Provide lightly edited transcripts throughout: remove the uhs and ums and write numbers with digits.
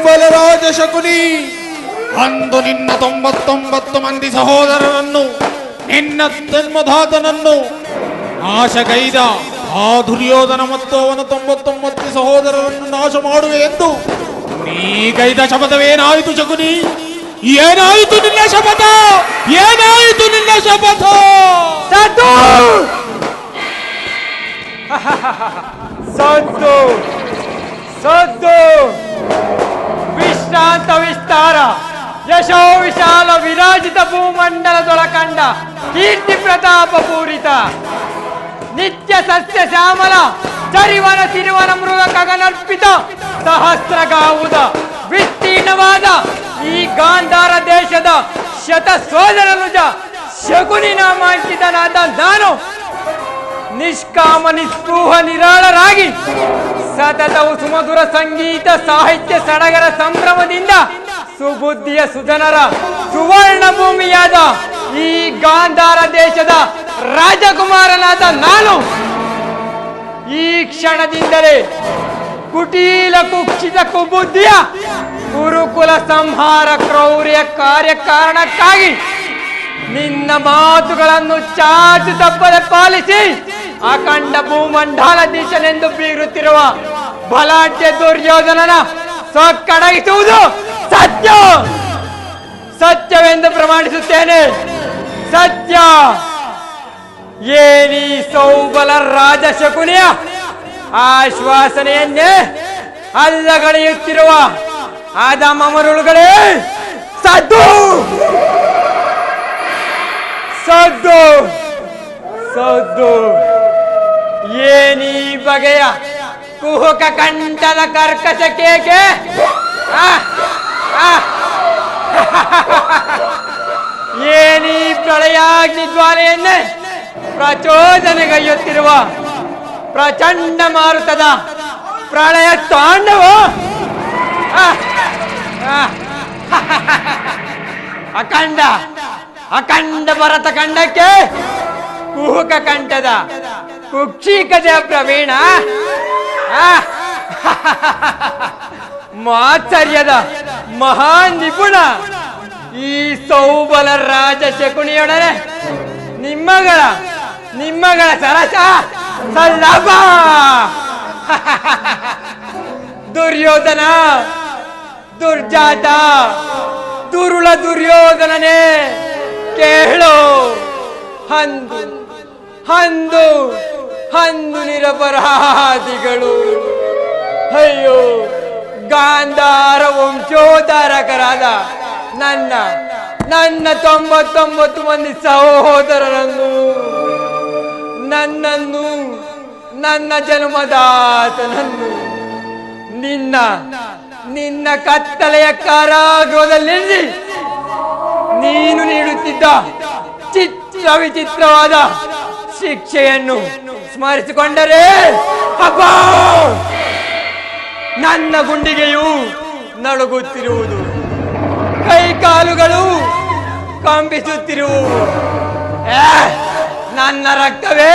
ಬಲರಾಜ ಶಕುನಿ, ಅಂದು ನಿನ್ನ 99 ಮಂದಿ ಸಹೋದರರನ್ನು, ನಿನ್ನ ಜನ್ಮಧಾತನನ್ನು ನಾಶಗೈದ ಆ ದುರ್ಯೋಧನ ಮತ್ತು ಅವನ 99 ಸಹೋದರರನ್ನು ನಾಶ ಮಾಡುವೆ ಎಂದು ನೀ ಗೈದ ಶಪಥವೇನಾಯಿತು ಶಕುನಿ? ಏನಾಯಿತು ನಿನ್ನ ಶಪಥ? ಏನಾಯಿತು ನಿನ್ನ ಶಪಥ? ಸದ್ದು ಸದ್ದು ವಿಶ್ರಾಂತ ವಿಸ್ತಾರ ಯಶೋ ವಿಶಾಲ ವಿರಾಜಿತ ಭೂಮಂಡಲದೊಳಕಂಡ ಕೀರ್ತಿ ಪ್ರತಾಪ ಪೂರಿತ ನಿತ್ಯ ಸಸ್ಯ ಶ್ಯಾಮಲ ಚರಿವನ ಸಿರಿವನ ಮೃಗ ಗಗನರ್ಪಿತ ಸಹಸ್ರಗಾವುದ ವಿಸ್ತೀರ್ಣವಾದ ಈ ಗಾಂಧಾರ ದೇಶದ ಶತ ಸೋದರನುಜ ಶಕುನಿ ನಾಮಾಂಕಿತನಾದ ನಾನು ನಿಷ್ಕಾಮ ನಿಸ್ಪೃಹ ನಿರಾಳರಾಗಿ ಸತತವು ಸುಮಧುರ ಸಂಗೀತ ಸಾಹಿತ್ಯ ಸಡಗರ ಸಂಭ್ರಮದಿಂದ ಸುಬುದ್ಧಿಯ ಸುಜನರ ಸುವರ್ಣ ಭೂಮಿಯಾದ ಈ ಗಾಂಧಾರ ದೇಶದ ರಾಜಕುಮಾರನಾದ ನಾನು ಈ ಕ್ಷಣದಿಂದಲೇ ಕುಟೀಲ ಕುಕ್ಷಿತ ಕುಬುದ್ಧಿಯ ಗುರುಕುಲ ಸಂಹಾರ ಕ್ರೌರ್ಯ ಕಾರ್ಯಕಾರಣಕ್ಕಾಗಿ ನಿನ್ನ ಮಾತುಗಳನ್ನು ಚಾಚು ತಪ್ಪದೆ ಪಾಲಿಸಿ ಅಖಂಡ ಭೂಮಂಡಲಾಧೀಶನೆಂದು ಬೀರುತ್ತಿರುವ ಬಲಾಢ್ಯ ದುರ್ಯೋಧನನ ಸೊಕ್ಕಡಗಿಸುವುದು ಸತ್ಯ ಸತ್ಯವೆಂದು ಪ್ರಮಾಣಿಸುತ್ತೇನೆ. ಸತ್ಯ. ಏನೀ ಸೌಬಲ ರಾಜ ಶಕುನಿಯ ಆಶ್ವಾಸನೆಯನ್ನೇ ಅಲ್ಲಗಳೆಯುತ್ತಿರುವ ಆದಮ ಮರುಳುಗಳೇ, ಸದ್ದು ಸದ್ದು ಸದ್ದು. ಏನೀ ಬಗೆಯ ಕುಹುಕ ಕಂಠದ ಕರ್ಕಶ ಕೇಕೆ? ಏನೀ ಪ್ರಳಯಾಗ್ನಿ ಜ್ವಾಲೆಯನ್ನೇ ಪ್ರಚೋದನೆಗೈಯುತ್ತಿರುವ ಪ್ರಚಂಡ ಮಾರುತದ ಪ್ರಳಯ ತಾಂಡವ? ಅಖಂಡ ಅಖಂಡ ಭರತ ಖಂಡಕ್ಕೆ ಕುಹುಕ ಕಂಠದ ಕುಕ್ಷಿಕದ ಪ್ರವೀಣ, ಮಾತ್ಸರ್ಯದ ಮಹಾ ನಿಪುಣ ಈ ಸೌಬಲ ರಾಜ ಶಕುನಿಯೊಡನೆ ನಿಮ್ಮಗಳ ಸರಸ ಸಲ್ಲಾಪ. ದುರ್ಯೋಧನ ದುರ್ಜಾತ ದುರುಳ ದುರ್ಯೋಧನನೇ, ಕೇಳು. ಹಂದು ಹಂದು ಹಂದು ನಿರಪರಾಧಿಗಳು. ಅಯ್ಯೋ, ಗಾಂಧಾರ ವಂಶೋದ್ಧಾರಕರಾದ ನನ್ನ 99 ಮಂದಿ ಸಹೋದರರನ್ನು, ನನ್ನನ್ನು, ನನ್ನ ಜನ್ಮದಾತನನ್ನು ನಿನ್ನ ಕತ್ತಲೆಯ ಕಾರಾಗೃಹದಲ್ಲಿ ನೀನು ನೀಡುತ್ತಿದ್ದ ಚಿತ್ರ ವಿಚಿತ್ರವಾದ ಶಿಕ್ಷೆಯನ್ನು ಸ್ಮರಿಸಿಕೊಂಡರೆ ಅಪ್ಪ, ನನ್ನ ಗುಂಡಿಗೆಯು ನಡುಗುತ್ತಿರುವುದು, ಕೈ ಕಾಲುಗಳು ಕಂಪಿಸುತ್ತಿರುವುದು, ನನ್ನ ರಕ್ತವೇ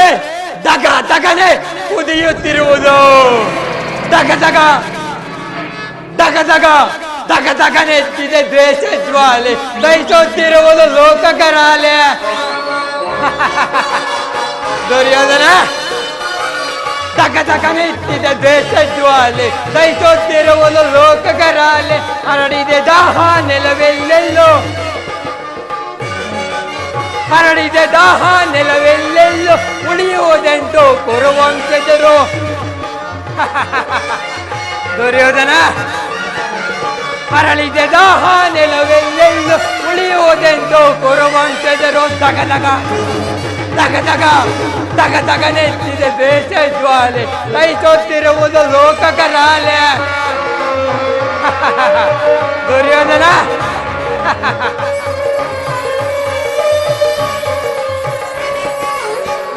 ದಗ ದಗನೆ ಕುದಿಯುತ್ತಿರುವುದು, ದಗ ದಗ ದಗ ದಗ ದಗ ದಗನೆತ್ತಿದೆ ದ್ವೇಷ ಜ್ವಾಲೆ, ದಹಿಸುತ್ತಿರುವುದು ಲೋಕಕರಾಲೆ. ದುರ್ಯೋಧನ, ದಗ ದಗನೆತ್ತಿದೆ ದ್ವೇಷ ಜ್ವಾಲೆ, ದಹಿಸುತ್ತಿರುವುದು ಲೋಕಕರಾಲೆ. ಹರಡಿದೆ ದಾಹ ನೆಲವೆಲ್ಲೆಲ್ಲೋ, ಹರಡಿದೆ ದಾಹ ನೆಲವೆಲ್ಲೆಲ್ಲೋ, ಉಳಿಯುವುದೆಂತೋ ಕುರುವಂಶಜರು. ದುರ್ಯೋಧನ, ಹರಳಿದೆ ದಾಹ ನೆಲವೆಲ್ಲೆಲ್ಲೋ, ಉಳಿಯುವುದೆಂತೋ ಕುರುವಂಶಜರು. ದಗ ದಗ ದಗ ದಗ ದಗ ದಗನೆತ್ತಿದೆ ದ್ವೇಷ ಜ್ವಾಲೆ, ದಹಿಸುತ್ತಿರುವುದು ಲೋಕಕರಾಲೆ. ದುರ್ಯೋಧನ,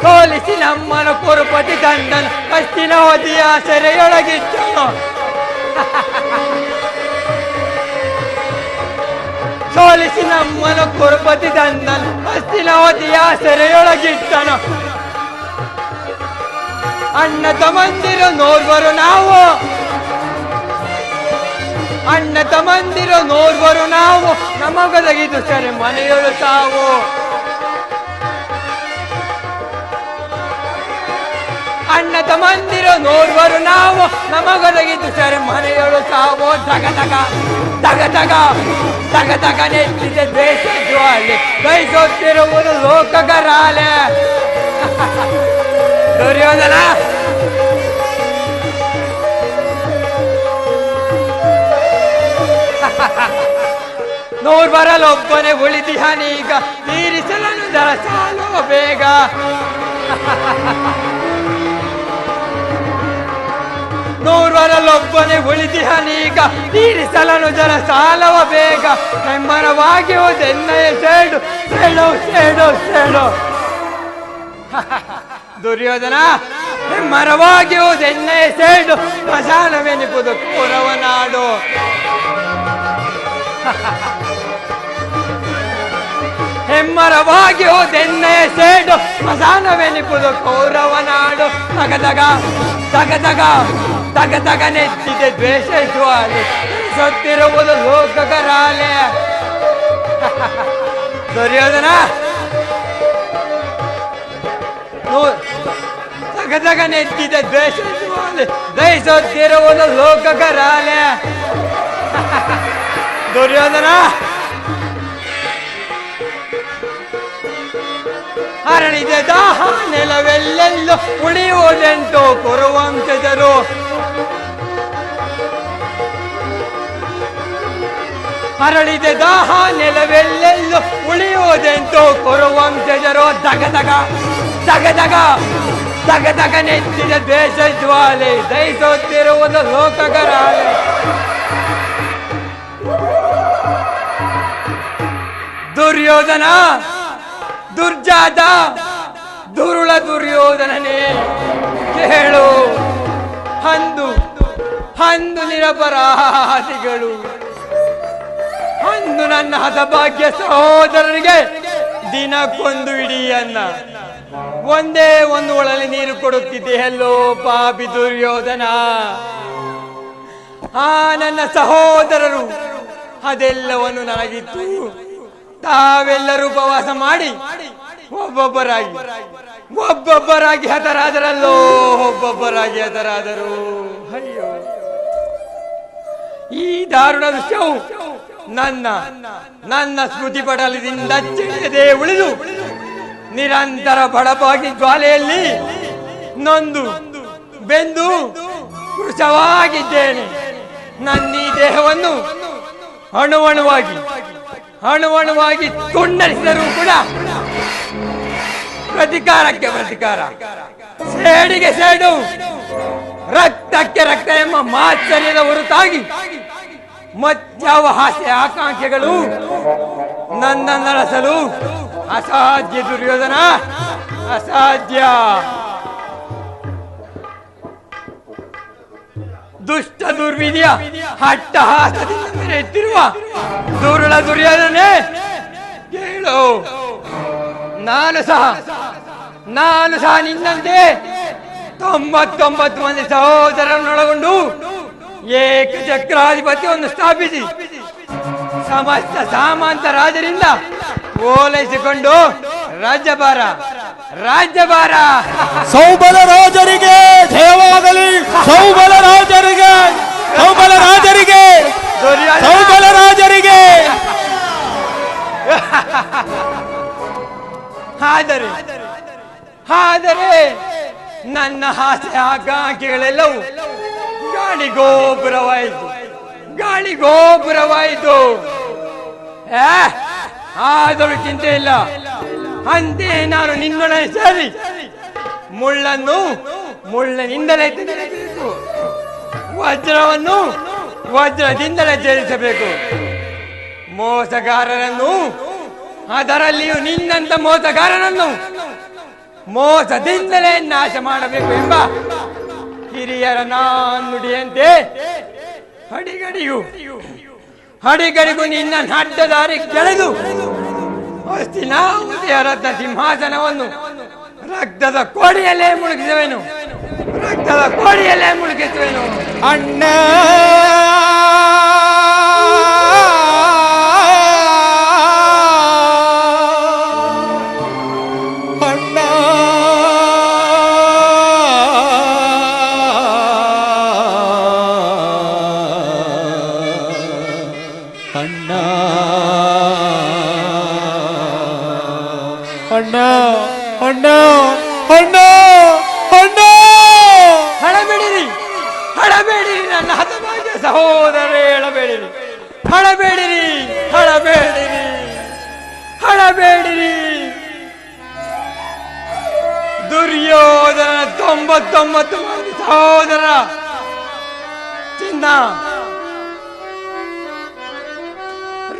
ಸೋಲಿಸಿ ನಮ್ಮನು ಕುರುಪತಿ ತಂದನು, ಹಸ್ತಿನಾವತಿಯ ಸೆರೆಯೊಳಗಿಟ್ಟನು. ಸೋಲಿಸಿ ನಮ್ಮನು ಕುರುಪತಿ ತಂದನು, ಹಸ್ತಿನಾವತಿಯ ಸೆರೆಯೊಳಗಿಟ್ಟನು. ಅಣ್ಣ ತಮ್ಮಂದಿರು ನೋರ್ವರು ನಾವು, ಅಣ್ಣ ತಮ್ಮಂದಿರು ನೋಡ್ಬರು ನಾವು ನಮಗೊದಗಿದು ಸರಿ ಮನೆಯೊಳು ತಾವು ಅಣ್ಣ ತಮ್ಮಂದಿರು ನೋಡ್ಬರು ನಾವು ನಮಗೊದಗಿದ್ದು ಸರಿ ಮನೆಯೊಳು ತಾವು ತಗ ತಗ ತಗ ತಗ ತಗ ತಗ ನೆಚ್ಚಿದೆ ದ್ವೇಷ ಜ್ವಾಲೆ ಬಯಸುತ್ತಿರುವುದು ಲೋಕಗರಾಲೆ ದುರ್ಯೋಧನ ನೋಡ್ಬರಲೊಬ್ಬನೇ ಉಳಿದಿಹನೀಗ ತೀರಿಸಲನು ದರ ಸಾಲುವ ಬೇಗ ನೋಡ್ಬರಲೊಬ್ಬನೇ ಉಳಿದಿಹನೀಗ ತೀರಿಸಲನು ಜನ ಸಾಲವ ಬೇಗ ಹೆಮ್ಮರವಾಗಿ ಹೋದೆನ್ನಯ ಸೇಡು ಸೇಡು ಸೇಡು ಸೇಡು ದುರ್ಯೋಧನ ಹೆಮ್ಮರವಾಗಿ ಹೋದೆನ್ನಯ ಸೇಡು ಸ್ಮಶಾನವೆನಿಪುದು ಕೌರವ ನಾಡು ಹೆಮ್ಮರವಾಗಿ ಹೋದೆನ್ನಯ ಸೇಡು ಸ್ಮಶಾನವೆನಿಪುದು ಕೌರವ ನಾಡು ತಗ ತಗ ತಗ ತಗ ತಗ ತಗ ನೆಚ್ಚಿದೆ ದ್ವೇಷ ಜ್ವಾಲೆ ಸತ್ತಿರುವುದು ಲೋಕಗರಾಲೆ ದುರ್ಯೋಧನ ತಗ ತಗ ನೆಚ್ಚಿದೆ ದ್ವೇಷ ಜ್ವಾಲೆ ದಯಿಸುತ್ತಿರುವುದು ಲೋಕಗರಾಲೆ ದುರ್ಯೋಧನ ಹರಳಿದೆ ದಾಹ ನೆಲವೆಲ್ಲೆಲ್ಲೋ ಉಳಿಯುವುದೆಂಟು ಕುರುವಂಶಜರು ಹರಳಿದೆ ದಾಹ ನೆಲವೆಲ್ಲೆಲ್ಲೋ ಉಳಿಯುವುದೆಂಟು ಕುರುವಂಶಜರು ದಗ ದಗ ದಗ ದಗ ದಗ ದಗ ನೆಚ್ಚಿದ ದ್ವೇಷ ಜ್ವಾಲೆ ದಯಿಸುತ್ತಿರುವುದು ಲೋಕಗರಾಲೆ ದುರ್ಯೋಧನ ದುರ್ಜಾತ ದುರುಳ ದುರ್ಯೋಧನನೇ ಕೇಳು ಹಂದು ಹಂದು ನಿರಪರಾಧಿಗಳು ಅಂದು ನನ್ನ ಹತಭಾಗ್ಯ ಸಹೋದರರಿಗೆ ದಿನಕ್ಕೊಂದು ಇಡೀ ಅನ್ನ ಒಂದೇ ಒಂದು ಒಳಲಿ ನೀರು ಕೊಡುತ್ತಿದ್ದೆಯಲ್ಲೋ ಪಾಪಿ ದುರ್ಯೋಧನ ಆ ನನ್ನ ಸಹೋದರರು ಅದೆಲ್ಲವನ್ನು ನನಗಿತ್ತು ತಾವೆಲ್ಲರೂ ಉಪವಾಸ ಮಾಡಿ ಒಬ್ಬೊಬ್ಬರಾಗಿ ಹತರಾದರಲ್ಲೋ ಒಬ್ಬೊಬ್ಬರಾಗಿ ಹತರಾದರು ಅಯ್ಯೋ ಈ ದಾರುಣ ದೃಶ್ಯವು ನನ್ನ ಸ್ಮೃತಿ ಪಟಲದಿಂದ ಅಚ್ಚಳಿಯದೆ ಉಳಿದು ನಿರಂತರ ಬಡಪಾಗಿ ಜ್ವಾಲೆಯಲ್ಲಿ ನೊಂದು ಬೆಂದು ಕೃಶವಾಗಿದ್ದೇನೆ ನನ್ನ ಈ ದೇಹವನ್ನು ಅಣುವಣುವಾಗಿ ತುಂಡರಿಸಿದರೂ ಕೂಡ ಪ್ರತಿಕಾರಕ್ಕೆ ಪ್ರತಿಕಾರ ಸೇಡಿಗೆ ಸೇಡು ರಕ್ತಕ್ಕೆ ರಕ್ತ ಎಂಬ ಮಾತ್ಸರ್ಯದ ಹೊರತಾಗಿ ಮತ್ಯಾವ ಹಾಸ್ಯ ಆಕಾಂಕ್ಷೆಗಳು ನನ್ನ ನಡೆಸಲು ಅಸಾಧ್ಯ ದುರ್ಯೋಧನ ಅಸಾಧ್ಯ ದುಷ್ಟ ದುರ್ವಿಧಿಯ ಹಟ್ಟಹಾಸದಿಂದ ಮೆರೆಯುತ್ತಿರುವ ದುರುಳ ದುರ್ಯೋಧನೆ ಕೇಳು ನಾನು ಸಹ ನಿನ್ನಂತೆ 99 ಮಂದಿ ಸಹೋದರರನ್ನೊಳಗೊಂಡು ಏಕಚಕ್ರಾಧಿಪತ್ಯವನ್ನು ಸ್ಥಾಪಿಸಿ ಸಮಸ್ತ ಸಾಮಂತ ರಾಜರಿಂದ ಓಲೈಸಿಕೊಂಡು ರಾಜ್ಯಭಾರ ಸೌಬಲ ರಾಜರಿಗೆ ಜಯವಾಗಲಿ ಸೌಬಲ ರಾಜರಿಗೆ ಆದರೆ ನನ್ನ ಆಸೆ ಆಕಾಂಕ್ಷೆಗಳೆಲ್ಲವೂ ಗಾಳಿಗೋಪುರವಾಯಿತು ಆದರೂ ಚಿಂತೆ ಇಲ್ಲ ಅಂತೆ ನಾನು ನಿನ್ನೊಡನೆ ಸೇರಿ ಮುಳ್ಳನಿಂದಲೇ ತೆಗೆಯಬೇಕು ವಜ್ರವನ್ನು ವಜ್ರದಿಂದಲೇ ಛೇದಿಸಬೇಕು ಮೋಸಗಾರರನ್ನು ಅದರಲ್ಲಿಯೂ ನಿನ್ನಂತ ಮೋಸಗಾರನನ್ನು ಮೋಸದಿಂದಲೇ ನಾಶ ಮಾಡಬೇಕು ಎಂಬ ಹಿರಿಯರ ನುಡಿಯಂತೆ ಹಡಿಗಡಿಗೂ ನಿನ್ನ ಅಡ್ಡದಾರಿ ಕೆಳೆದು ಹಸ್ತಿನಾವತಿಯ ರತ್ನ ಸಿಂಹಾಸನವನ್ನು ರಕ್ತದ ಕೋಡಿಯಲ್ಲೇ ಮುಳುಗಿಸುವೆನು ರಕ್ತದ ಕೋಡಿಯಲ್ಲೇ ಮುಳುಗಿಸುವೆನು. ಅಣ್ಣ ಅಣ್ಣ ಅಣ್ಣ ಅಣ್ಣ ಅಣ್ಣ ಅಣ್ಣ ಅಣ್ಣ ಹಳಬೇಡಿರಿ, ಹಳಬೇಡಿರಿ ನನ್ನ ಹತಭಾಗ್ಯ ಸಹೋದರರೇ, ಹೇಳಬೇಡಿರಿ, ಹಳಬೇಡಿರಿ, ಹಳಬೇಡಿರಿ, ಹಳಬೇಡಿರಿ. ದುರ್ಯೋಧನ 99 ಮಂದಿ ಸಹೋದರ ಚಿನ್ನ,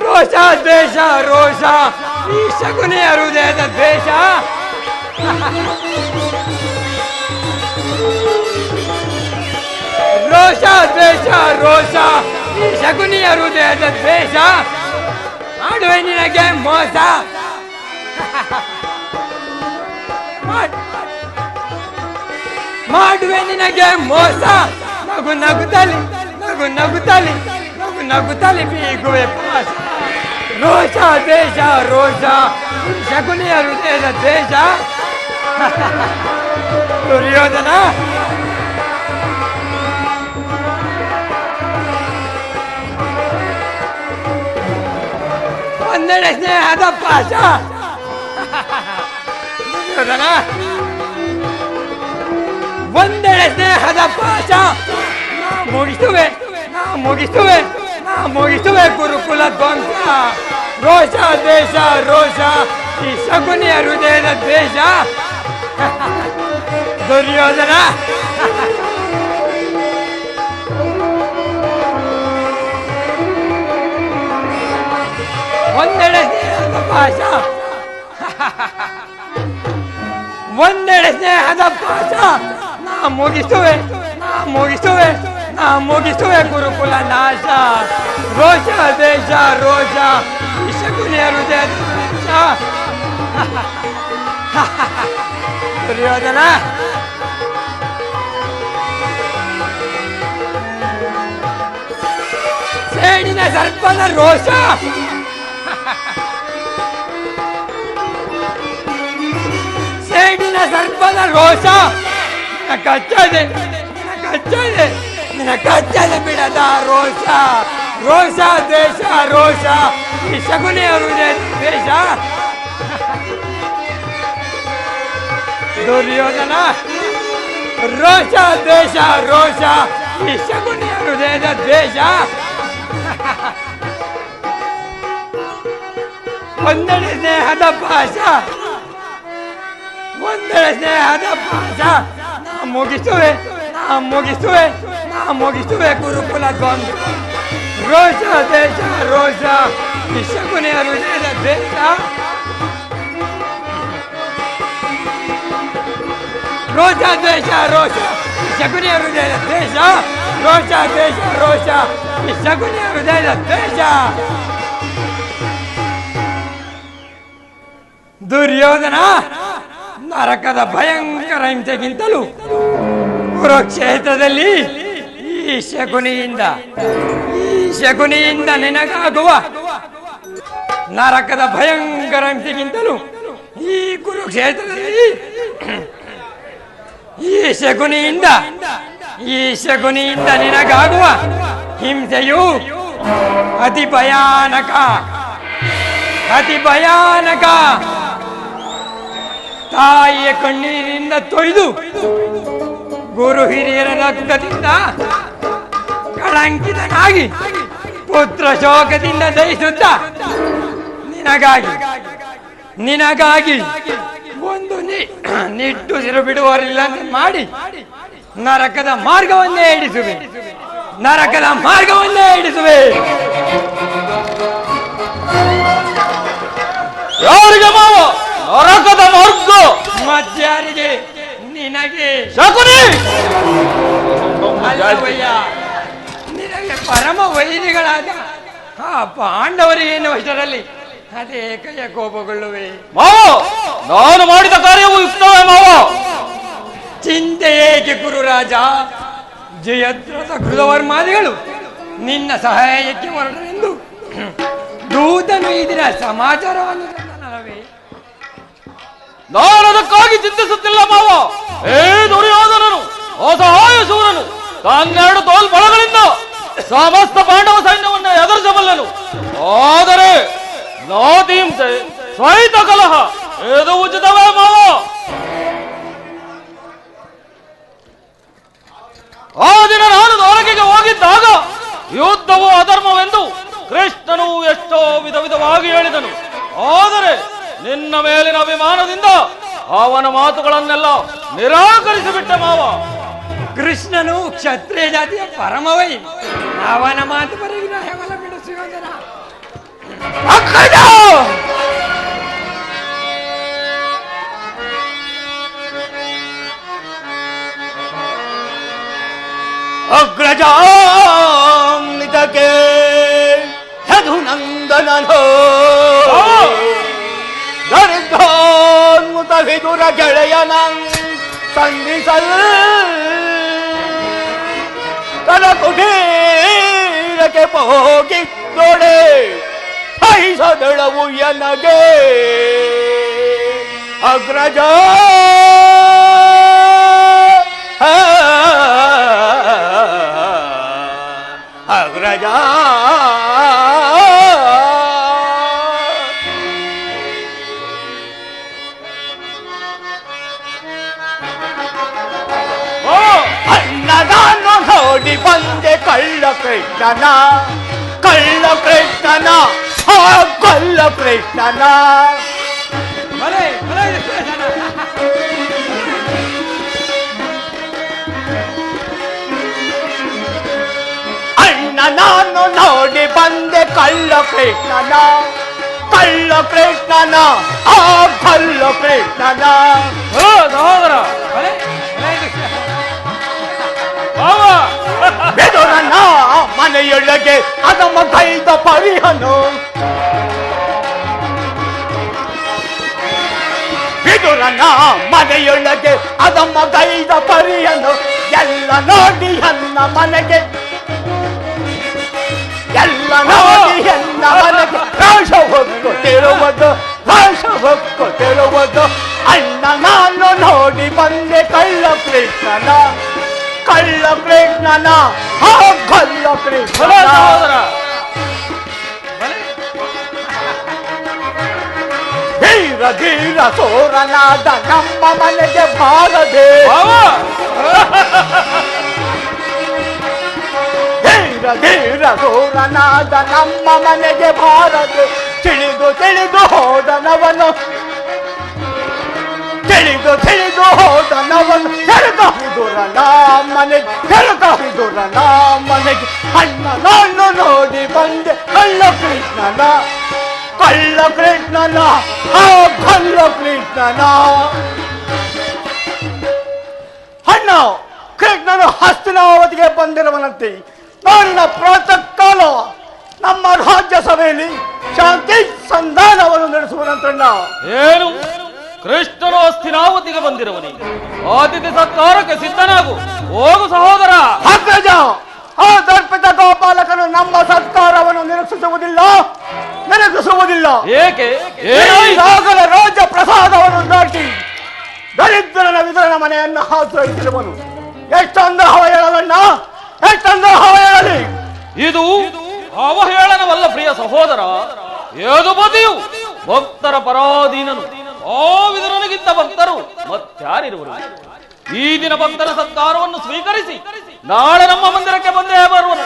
ರೋಷ ದ್ವೇಷ, ರೋಷ ಈ ಶಕುನಿಯ ಹೃದಯದ ದ್ವೇಷ. ರೋಷ ದ್ವೇಷ, ರೋಷ ಈ ಶಕುನಿಯ ಹೃದಯದ ದ್ವೇಷ. ಮಾಡುವೆ ನಿನಗೆ ಮೋಸ, ಮಾಡುವೆ ನಿನಗೆ ಮೋಸ. ನಗು ನಗುತ್ತಲಿ, ನಗು ನಗುತ್ತಲಿ, ನಗು ನಗುತ್ತಲಿ ಬೀಗುವೆ ಪಾಸ. ರೋಷ ದ್ವೇಷ, ರೋಷ ಈ ಶಕುನಿಯ ಹೃದಯದ ದ್ವೇಷ. ದುರ್ಯೋಧನ ಒಂದೆಡೆ ಸ್ನೇಹದ ಪಾಶ. ದುರ್ಯೋಧನ ಒಂದೆಡೆ ಸ್ನೇಹದ ಪಾಶ. ನಾ ಮುಗಿಸುವೆ, ನಾ ಮುಗಿಸುವೆ, ನಾ ಮುಗಿಸುವೆ ಗುರುಕುಲ ಧ್ವಂಸ. ರೋಷ ದ್ವೇಷ, ರೋಷ ಈ ಶಕುನಿಯ ಹೃದಯದ ದ್ವೇಷ. ದುರ್ಯೋಧನ ಒಂದೆಡೆ ಸ್ನೇಹದ ಪಾಶ, ಒಂದೆಡೆ ಸ್ನೇಹದ ಪಾಶ. ನಾ ಮುಗಿಸುವೆ, ನಾ ಮುಗಿಸುವೆ, ನಾ ಮುಗಿಸುವೆ ಗುರುಕುಲ ನಾಶ. ರೋಷ ದ್ವೇಷ, ರೋಷ ಈ ಶಕುನಿಯ ಹೃದಯದ ದ್ವೇಷ. ದುರ್ಯೋಧನ ಸೇಡಿನ ಸರ್ಪನ ರೋಷ. ಸೇಡಿನ ಸರ್ಪದ ರೋಷ. ನಿನ್ನ ಕಚ್ಚದೆ, ನಿನ್ನ ಕಚ್ಚದೆ, ನಿನ್ನ ಕಚ್ಚದೆ ಬಿಡದ ರೋಷ. ರೋಷ ದ್ವೇಷ, ರೋಷ ಈ ಶಕುನಿಯ ಹೃದಯ ದ್ವೇಷ. ದುರ್ಯೋಧನ ರೋಷ ದ್ವೇಷ, ರೋಷ ಈ ಶಕುನಿಯ ಹೃದಯದ ದ್ವೇಷ. ಒಂದೆಡೆ ಸ್ನೇಹದ ಪಾಶ, ಒಂದೆಡೆ ಸ್ನೇಹದ ಪಾಶ. ನಾ ಮುಗಿಸುವೆ, ನಾ ಮುಗಿಸುವೆ, ನಾ ಮುಗಿಸುವೆ ಗುರುಕುಲ ಧ್ವಂಸ. ರೋಷ ದ್ವೇಷ, ರೋಷ ಈ ಶಕುನಿಯ ಹೃದಯದ ದ್ವೇಷ. ರೋಷ ದ್ವೇಷ, ರೋಷ ಈ ಶಕುನಿಯ ಹೃದಯದ ದ್ವೇಷ. ರೋಷ ದ್ವೇಷ, ರೋಷ ಈ ಶಕುನಿಯ ಹೃದಯದ ದ್ವೇಷ. ದುರ್ಯೋಧನ ನರಕದ ಭಯಂಕರ ಹಿಂಸೆಗಿಂತಲೂ ಕುರುಕ್ಷೇತ್ರದಲ್ಲಿ ಈ ಶಕುನಿಯಿಂದ, ಈ ಶಕುನಿಯಿಂದ ನಿನಗಾಗುವ ನರಕದ ಭಯಂಕರ ಹಿಂಸೆಗಿಂತಲೂ ಈ ಕುರುಕ್ಷೇತ್ರದಲ್ಲಿ ಈ ಶಕುನಿಯಿಂದ, ಈ ಶಕುನಿಯಿಂದ ನಿನಗಾಗುವ ಹಿಂಸೆಯು ಅತಿ ಭಯಾನಕ, ಅತಿ ಭಯಾನಕ. ತಾಯಿಯ ಕಣ್ಣೀರಿನಿಂದ ತೊಯ್ದು ಗುರು ಹಿರಿಯರ ರಕ್ತದಿಂದ ಕಳಂಕಿತನಾಗಿ ಪುತ್ರ ಶೋಕದಿಂದ ದಯಿಸುತ್ತ ನಿನಗಾಗಿ, ನಿನಗಾಗಿ ಒಂದು ನಿಟ್ಟುಸಿರು ಬಿಡುವರಿಲ್ಲ ಮಾಡಿ ನರಕದ ಮಾರ್ಗವನ್ನೇ ಹಿಡಿಸುವೆ, ನರಕದ ಮಾರ್ಗವನ್ನೇ ಹಿಡಿಸುವೆ. ಯಾರಿಗೆ ಮಾವ ನರಕದ ಮಾರ್ಗ? ಮಧ್ಯಾರಿಗೆ, ನಿನಗೆ. ಶಕುನಿ ಅಲ್ಲವಯ್ಯ, ನಿನಗೆ ಪರಮ ವೈರಿಗಳಾದ ಆ ಪಾಂಡವರಿಗೇನು ಅಷ್ಟರಲ್ಲಿ ಅದೇ ಕೈಯ ಕೋಪಗೊಳ್ಳುವೆ. ಮಾವ, ನಾನು ಮಾಡಿದ ಕಾರ್ಯವು ಯುಕ್ತವೇ ಮಾವ? ಚಿಂತೆ ಏಕೆ ಗುರುರಾಜ? ಜಯದ್ರಥ ಕೃತವರ್ಮಾದಿಗಳು ನಿನ್ನ ಸಹಾಯಕ್ಕೆ ಹೊರಟರೆಂದು ದೂತನು ಈ ದಿನ ಸಮಾಚಾರವನ್ನು ತಂದನಲ್ಲವೇ? ನಾನದಕ್ಕಾಗಿ ಚಿಂತಿಸುತ್ತಿಲ್ಲ ಮಾವ. ಏ ದುರ್ಯೋಧನನು ಅಸಹಾಯ ಶೂರನು, ತಾನೆರಡು ತೋಲ್ಬಳಗಳಿಂದ ಸಮಸ್ತ ಪಾಂಡವ ಸೈನ್ಯವನ್ನು ಎದುರಿಸಬಲ್ಲನು. ಆದರೆ ನಾತಿಹಿಂಸೆ ಸಹಿತ ಕಲಹ ಇದು ಉಚಿತವೇ ಮಾವ? ಆ ದಿನ ನಾನು ದ್ವಾರಕೆಗೆ ಹೋಗಿದ್ದಾಗ ಯುದ್ಧವು ಅಧರ್ಮವೆಂದು ಕೃಷ್ಣನು ಎಷ್ಟೋ ವಿಧವಾಗಿ ಹೇಳಿದನು. ಆದರೆ ನಿನ್ನ ಮೇಲಿನ ಅಭಿಮಾನದಿಂದ ಅವನ ಮಾತುಗಳನ್ನೆಲ್ಲ ನಿರಾಕರಿಸಿಬಿಟ್ಟೆ ಮಾವ. ಕೃಷ್ಣನು ಕ್ಷತ್ರಿಯ ಜಾತಿಯ ಪರಮವೈ, ಅವನ ಮಾತು ಬರೆಗಿನ ಹೆವಲ ಬಿಡು ಸುಯೋಧನ. ಅಗ್ರಜಾಮಿತಕ್ಕೆ ಯಧುನಂದನೋ ದರಿದ್ರೋನ್ಮುತ ವಿದುರ ಗೆಳೆಯನ ಸಂಧಿಸಲ್ ಕಲ ಕುಟೀರಕ್ಕೆ ಹೋಗಿ ನೋಡೆ ಹೈಸದಳವು ಎನಗೆ ಅಗ್ರಜ ಅಗ್ರಜ ಅಣ್ಣದಾನು ನೋಡಿ ಬಂದೆ ಕಳ್ಳ ಕೃಷ್ಣನ ಕಳ್ಳ ಕೃಷ್ಣನ ಬಲೆ ಬಲೆ ಸುಯೋಧನ. ನಾನು ನೋಡಿ ಬಂದೆ ಕಳ್ಳ ಕೃಷ್ಣನ ಆ ಕಳ್ಳ ಕೃಷ್ಣನ ಸಹೋದರ ಬಲೆ ಬಲೆ ಮಾವ. ಬೆದರನ ಮನೆಯೊಳಗೆ ಅದಮ್ಮ ಕೈದ ಪರಿಹನು ಬಿದುರನ ಮನೆಯೊಳಗೆ ಅದಮ್ಮ ಕೈದ ಪರಿಹನು ಎಲ್ಲ ನೋಡಿ ಅನ್ನ ಮನೆಗೆ ಎಲ್ಲ ನೋಡಿ ಎನ್ನ ಮನೆಗೆ ರಾಶ ಹೊಕ್ಕುತ್ತಿರುವುದು ಅಣ್ಣ ನಾನು ನೋಡಿ ಬಂದೆ ಕಳ್ಳ ಕೃಷ್ಣನ ಆ ಕಳ್ಳ ಕೃಷ್ಣನ ಸಹೋದರ ಧೀರ ಸೋರನಾದ ನಮ್ಮ ಮನೆಗೆ ಬಾರದೆ ಮಾವ. ಧೀರ ಸೋರನಾದ ನಮ್ಮ ಮನೆಗೆ ಬಾರದೆ ತಿಳಿದು ಹೋದನವನು ಕೆರಕಹಿದುರನ ಮನೆಗೆ ಅಣ್ಣ ನಾನು ನೋಡಿ ಬಂದೆ ಕಳ್ಳ ಕೃಷ್ಣನ ಆ ಕಳ್ಳ ಕೃಷ್ಣನ ಅಣ್ಣ ಕೃಷ್ಣನು ಹಸ್ತಿನಾವತಿಗೆ ಬಂದಿರುವನಂತೆ ನಾಳಿನ ಪ್ರಾತಃ ಕಾಲ ನಮ್ಮ ರಾಜ್ಯಸಭೆಯಲ್ಲಿ ಶಾಂತಿ ಸಂಧಾನವನ್ನು ನಡೆಸುವನಂತಣ್ಣ. ಏನು ಕೃಷ್ಣನು ಹಸ್ತಿನಾವತಿಗೆ ಬಂದಿರುವನಿ? ಆತಿಥ್ಯ ಸತ್ಕಾರಕ್ಕೆ ಸಿದ್ಧನಾಗು. ಹೋಗು ಸಹೋದರ. ಅಗ್ರಜ, ಆ ದರ್ಪಿತ ಗೋಪಾಲಕನು ನಮ್ಮ ಸತ್ಕಾರವನ್ನು ನಿರೀಕ್ಷಿಸುವುದಿಲ್ಲ. ಏಕೆ? ಈಗಾಗಲೇ ರಾಜ್ಯ ಪ್ರಸಾದವನ್ನು ದಾಟಿ ದರಿದ್ರನ ವಿದುರನ ಮನೆಯನ್ನು ಆಶ್ರಯಿಸಿರುವನು. ಎಷ್ಟೊಂದು ಅವಹೇಳನಣ್ಣ, ಎಷ್ಟೊಂದು ಅವಹೇಳಲಿ. ಇದು ಅವಹೇಳನವಲ್ಲ ಪ್ರಿಯ ಸಹೋದರ. ಏದು ಬದಿಯು ಭಕ್ತರ ಪರಾಧೀನನು. ಆ ವಿದುರನಿಗಿಂತ ಭಕ್ತರು ಮತ್ಯಾರಿರುವರು? ಈ ದಿನ ಭಕ್ತರ ಸತ್ಕಾರವನ್ನು ಸ್ವೀಕರಿಸಿ ನಾಳೆ ನಮ್ಮ ಮಂದಿರಕ್ಕೆ ಬಂದೇ ಬರುವನು.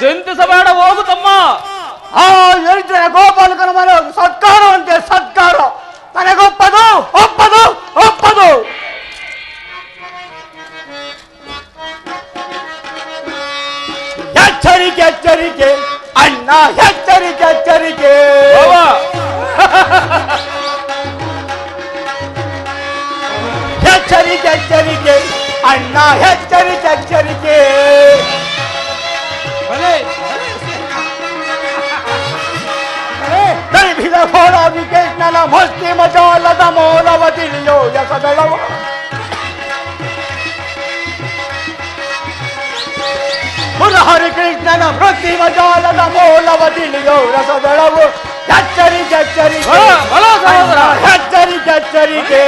ಚಿಂತಿಸಬೇಡ, ಹೋಗು ತಮ್ಮ. ಆ ಎಲ್ಜ ಗೋಪಾಲಕನ ಮನೆ ಸತ್ಕಾರವಂತೆ ಸತ್ಕಾರ ನನಗೊಪ್ಪದು ಒಪ್ಪದು ಒಪ್ಪದು. ಎಚ್ಚರಿಕೆ ಎಚ್ಚರಿಕೆ ಅಣ್ಣ, ಎಚ್ಚರಿಕೆ ಎಚ್ಚರಿಕೆ. ಎಚ್ಚರಿಕೆ ಎಚ್ಚರಿಕೆ ಅಣ್ಣ, ಎಚ್ಚರಿಕೆ ಎಚ್ಚರಿಕೆ. ದೈವಿದ ಹೋರಾಗಿ ಕೃಷ್ಣನ ಮಸ್ತಿ ಮಜಾಲದ ಮೂಲವ ತಿಳಿಯೋ ಯಸದಳವ ಹರಿಕೃಷ್ಣನ ವೃತ್ತಿಮ ಜಾಲದ ಮೂಲವ ತಿಳಿಯೋ ರಸದಳವು ಎಚ್ಚರಿಕೆ ಎಚ್ಚರಿಕೆ ಬಲ ಸಹೋದರ. ಎಚ್ಚರಿಕೆ ಎಚ್ಚರಿಕೆ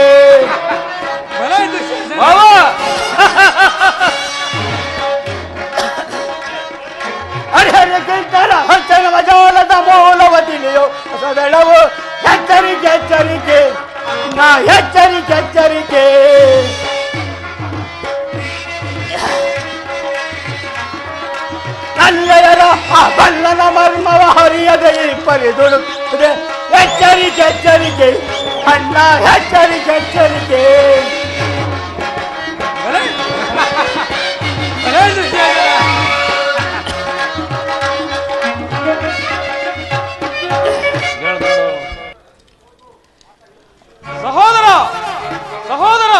ಮಾವ ಹರಿಕೃಷ್ಣನ ವಚನವ ಜಾಲದ ಮೂಲವ ತಿಳಿಯೋ ರಸದಳವು ಎಚ್ಚರಿಕೆ ಎಚ್ಚರಿಕೆ ನಾ ಎಚ್ಚರಿಕೆ ಎಚ್ಚರಿಕೆ ಕಲ್ಲೆಯರ ಆ ಬಲ್ಲನ ಮರ್ಮವ ಹರಿಯದೆ ಪರಿದುಡುತ್ತದೆ ಎಚ್ಚರಿಕೆ ಎಚ್ಚರಿಕೆ ಅಣ್ಣ ಎಚ್ಚರಿಕೆ ಎಚ್ಚರಿಕೆ ಸಹೋದರ ಸಹೋದರ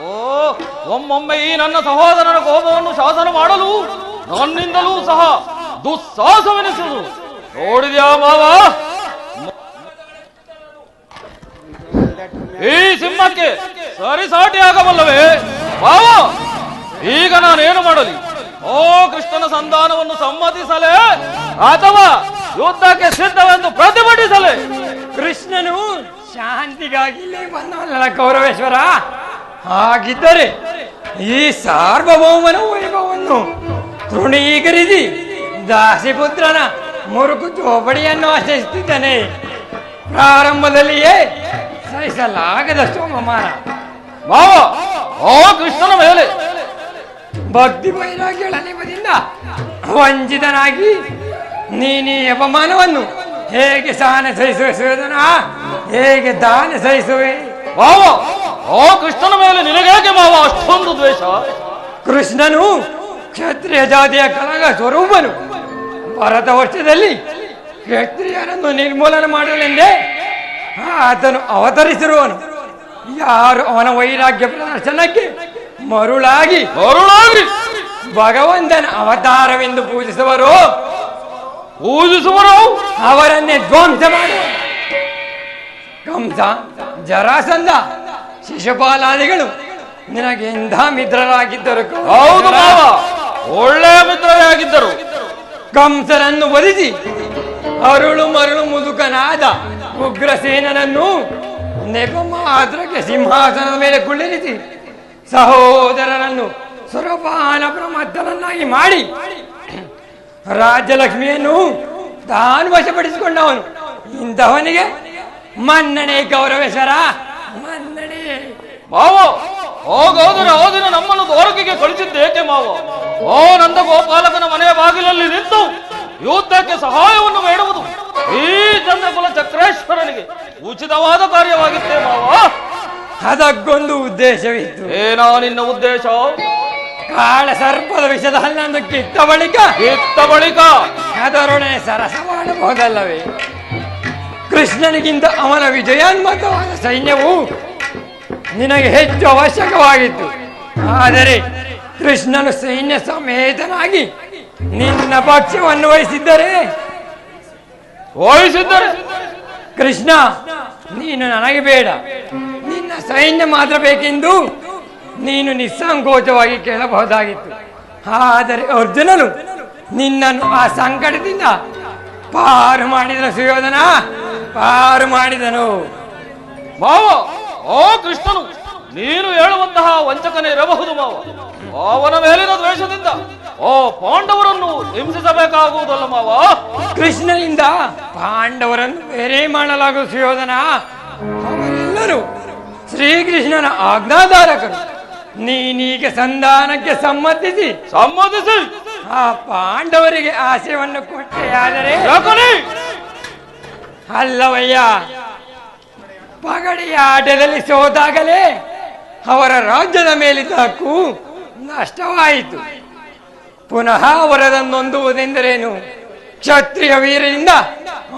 ಓ ಒಮ್ಮೊಮ್ಮೆ ಈ ನನ್ನ ಸಹೋದರನ ಕೋಪವನ್ನು ಶಾಸನ ಮಾಡಲು ನನ್ನಿಂದಲೂ ಸಹ ದುಸ್ಸಾಹಸವೆನಿಸುವುದು ನೋಡಿದ್ಯಾ ಮಾವ. ಈ ಸಿಂಹಕ್ಕೆ ಸರಿಸಾಟಿಯಾಗಬಲ್ಲವೇ ಮಾವ? ಈಗ ನಾನೇನು ಮಾಡಲಿ? ಓ ಕೃಷ್ಣನ ಸಂಧಾನವನ್ನು ಸಮ್ಮತಿಸಲೇ ಅಥವಾ ಯುದ್ಧಕ್ಕೆ ಸಿದ್ಧವೆಂದು ಪ್ರತಿಭಟಿಸಲೇ? ಕೃಷ್ಣನು ಶಾಂತಿಗಾಗಿ ಇಲ್ಲೇ ಬಂದವಲ್ಲ ಕೌರವೇಶ್ವರ. ಹಾಗಿದ್ದರೆ ಈ ಸಾರ್ವಭೌಮನ ವೈಭವವನ್ನು ತೃಣೀಕರಿಸಿ ದಾಸಿಪುತ್ರನ ಮುರುಕು ಚೋಪಡಿಯನ್ನು ಆಚರಿಸುತ್ತಿದ್ದಾನೆ. ಪ್ರಾರಂಭದಲ್ಲಿಯೇ ಸಹಿಸಲಾಗದಷ್ಟು ಅವಮಾನ. ಮಾವ ಓ ಕೃಷ್ಣನ ಮೇಲೆ ಭಕ್ತಿ ವೈರಾಗ್ಯಗಳ ನೆಪದಿಂದ ವಂಚಿತನಾಗಿ ನೀನೀ ಅಪಮಾನವನ್ನು ಹೇಗೆ ಸಹನ ಸಹಿಸುವೆ ಸುಯೋಧನ? ಹೇಗೆ ದಾನ ಸಹಿಸುವೆ? ಮಾವ ಓ ಕೃಷ್ಣನ ಮೇಲೆ ನಿನಗೇಕೆ ಮಾವ ಅಷ್ಟೊಂದು ದ್ವೇಷ? ಕೃಷ್ಣನು ಕ್ಷತ್ರಿಯ ಜಾತಿಯ ಕಲಗ ಸ್ವರೂಪನು. ಭರತ ವರ್ಷದಲ್ಲಿ ಕ್ಷತ್ರಿಯರನ್ನು ನಿರ್ಮೂಲನ ಮಾಡಲೆಂದೇ ಆತನು ಅವತರಿಸಿರುವನು. ಯಾರು ಅವನ ವೈರಾಗ್ಯ ಪ್ರದರ್ಶನಕ್ಕೆ ಮರುಳಾಗಿ ಭಗವಂತನ ಅವತಾರವೆಂದು ಪೂಜಿಸುವರೋ ಅವರನ್ನೇ ಧ್ವಂಸ ಮಾಡುವ. ಕಂಸ, ಜರಾಸಂಧ, ಶಿಶುಪಾಲಾದಿಗಳು ನಿನಗೆ ಎಂಥ ಮಿತ್ರರಾಗಿದ್ದರು. ಹೌದು ಮಾವ, ಒಳ್ಳೆಯ ಮಿತ್ರರೇ ಆಗಿದ್ದರು. ಕಂಸನನ್ನು ವಧಿಸಿ ಅರುಳು ಮರುಳು ಮುದುಕನಾದ ಉಗ್ರಸೇನನನ್ನು ನೆಪ ಮಾತ್ರಕ್ಕೆ ಸಿಂಹಾಸನದ ಮೇಲೆ ಕುಳ್ಳಿರಿಸಿ ಸಹೋದರರನ್ನು ಸುರಪಾನ ಪ್ರಮತ್ತನನ್ನಾಗಿ ಮಾಡಿ ರಾಜ್ಯಲಕ್ಷ್ಮಿಯನ್ನು ತಾನು ವಶಪಡಿಸಿಕೊಂಡವನು. ಇಂಥವನಿಗೆ ಮನ್ನಣೆ ಕೌರವೇಶ್ವರ, ಮನ್ನಣೆ. ಮಾವ ಹೋಗೋದರೆ ಆ ದಿನ ನಮ್ಮನ್ನು ದ್ವಾರಕೆಗೆ ಕಳಿಸಿದ್ದೇಕೆ ಮಾವ? ಓ ನಂದ ಗೋಪಾಲಕನ ಮನೆಯ ಬಾಗಿಲಲ್ಲಿ ನಿಂತು ಯುದ್ಧಕ್ಕೆ ಸಹಾಯವನ್ನು ಬೇಡುವುದು ಈ ಚಂದ್ರಕುಲ ಚಕ್ರೇಶ್ವರನಿಗೆ ಉಚಿತವಾದ ಕಾರ್ಯವಾಗಿತ್ತೇ ಮಾವ? ಅದಕ್ಕೊಂದು ಉದ್ದೇಶವಿತ್ತು. ಏನೋ ನಿನ್ನ ಉದ್ದೇಶ? ಕಾಳ ಸರ್ಪದ ವಿಷದ ಹಲ್ಲನ್ನು ಕಿತ್ತ ಬಳಿಕ ಅದರೊಡನೆ ಸರಸ ಮಾಡಬಹುದಲ್ಲವೇ? ಕೃಷ್ಣನಿಗಿಂತ ಅವನ ವಿಜಯೋನ್ಮುಖವಾದ ಸೈನ್ಯವು ನಿನಗೆ ಹೆಚ್ಚು ಅವಶ್ಯಕವಾಗಿತ್ತು. ಆದರೆ ಕೃಷ್ಣನು ಸೈನ್ಯ ಸಮೇತನಾಗಿ ನಿನ್ನ ಪಕ್ಷವನ್ನು ವಹಿಸಿದ್ದರೆ ಕೃಷ್ಣ, ನೀನು ನನಗೆ ಬೇಡ, ನಿನ್ನ ಸೈನ್ಯ ಮಾತ್ರ ಬೇಕೆಂದು ನೀನು ನಿಸ್ಸಂಕೋಚವಾಗಿ ಕೇಳಬಹುದಾಗಿತ್ತು. ಆದರೆ ಅರ್ಜುನನು ನಿನ್ನನ್ನು ಆ ಸಂಕಟದಿಂದ ಪಾರು ಮಾಡಿದನು. ಸುಯೋಧನ, ಪಾರು ಮಾಡಿದನು. ಮಾವ ಓ ಕೃಷ್ಣನು ನೀನು ಹೇಳುವಂತಹ ವಂಚಕನೇ ಇರಬಹುದು ಮಾವ. ಅವನ ಮೇಲಿನ ದ್ವೇಷದಿಂದ ಓ ಪಾಂಡವರನ್ನು ಹಿಂಸಿಸಬೇಕಾಗುವುದಲ್ಲ ಮಾವ. ಕೃಷ್ಣನಿಂದ ಪಾಂಡವರನ್ನು ಬೇರೆ ಮಾಡಲಾಗುವ ಸುಯೋಧನ. ಅವರೆಲ್ಲರೂ ಶ್ರೀಕೃಷ್ಣನ ಆಜ್ಞಾಧಾರಕರು. ನೀನೀಗ ಸಂಧಾನಕ್ಕೆ ಸಮ್ಮತಿಸಿ ಆ ಪಾಂಡವರಿಗೆ ಆಶಯವನ್ನು ಕೊಟ್ಟೆಯಾದರೆ ಅಲ್ಲವಯ್ಯ, ಪಗಡೆಯ ಆಟದಲ್ಲಿ ಸೋತಾಗಲೇ ಅವರ ರಾಜ್ಯದ ಮೇಲಿದ್ದ ಹಕ್ಕು ನಷ್ಟವಾಯಿತು. ಪುನಃ ಅವರದನ್ನೊಂದುವುದೆಂದರೇನು? ಕ್ಷತ್ರಿಯ ವೀರನಿಂದ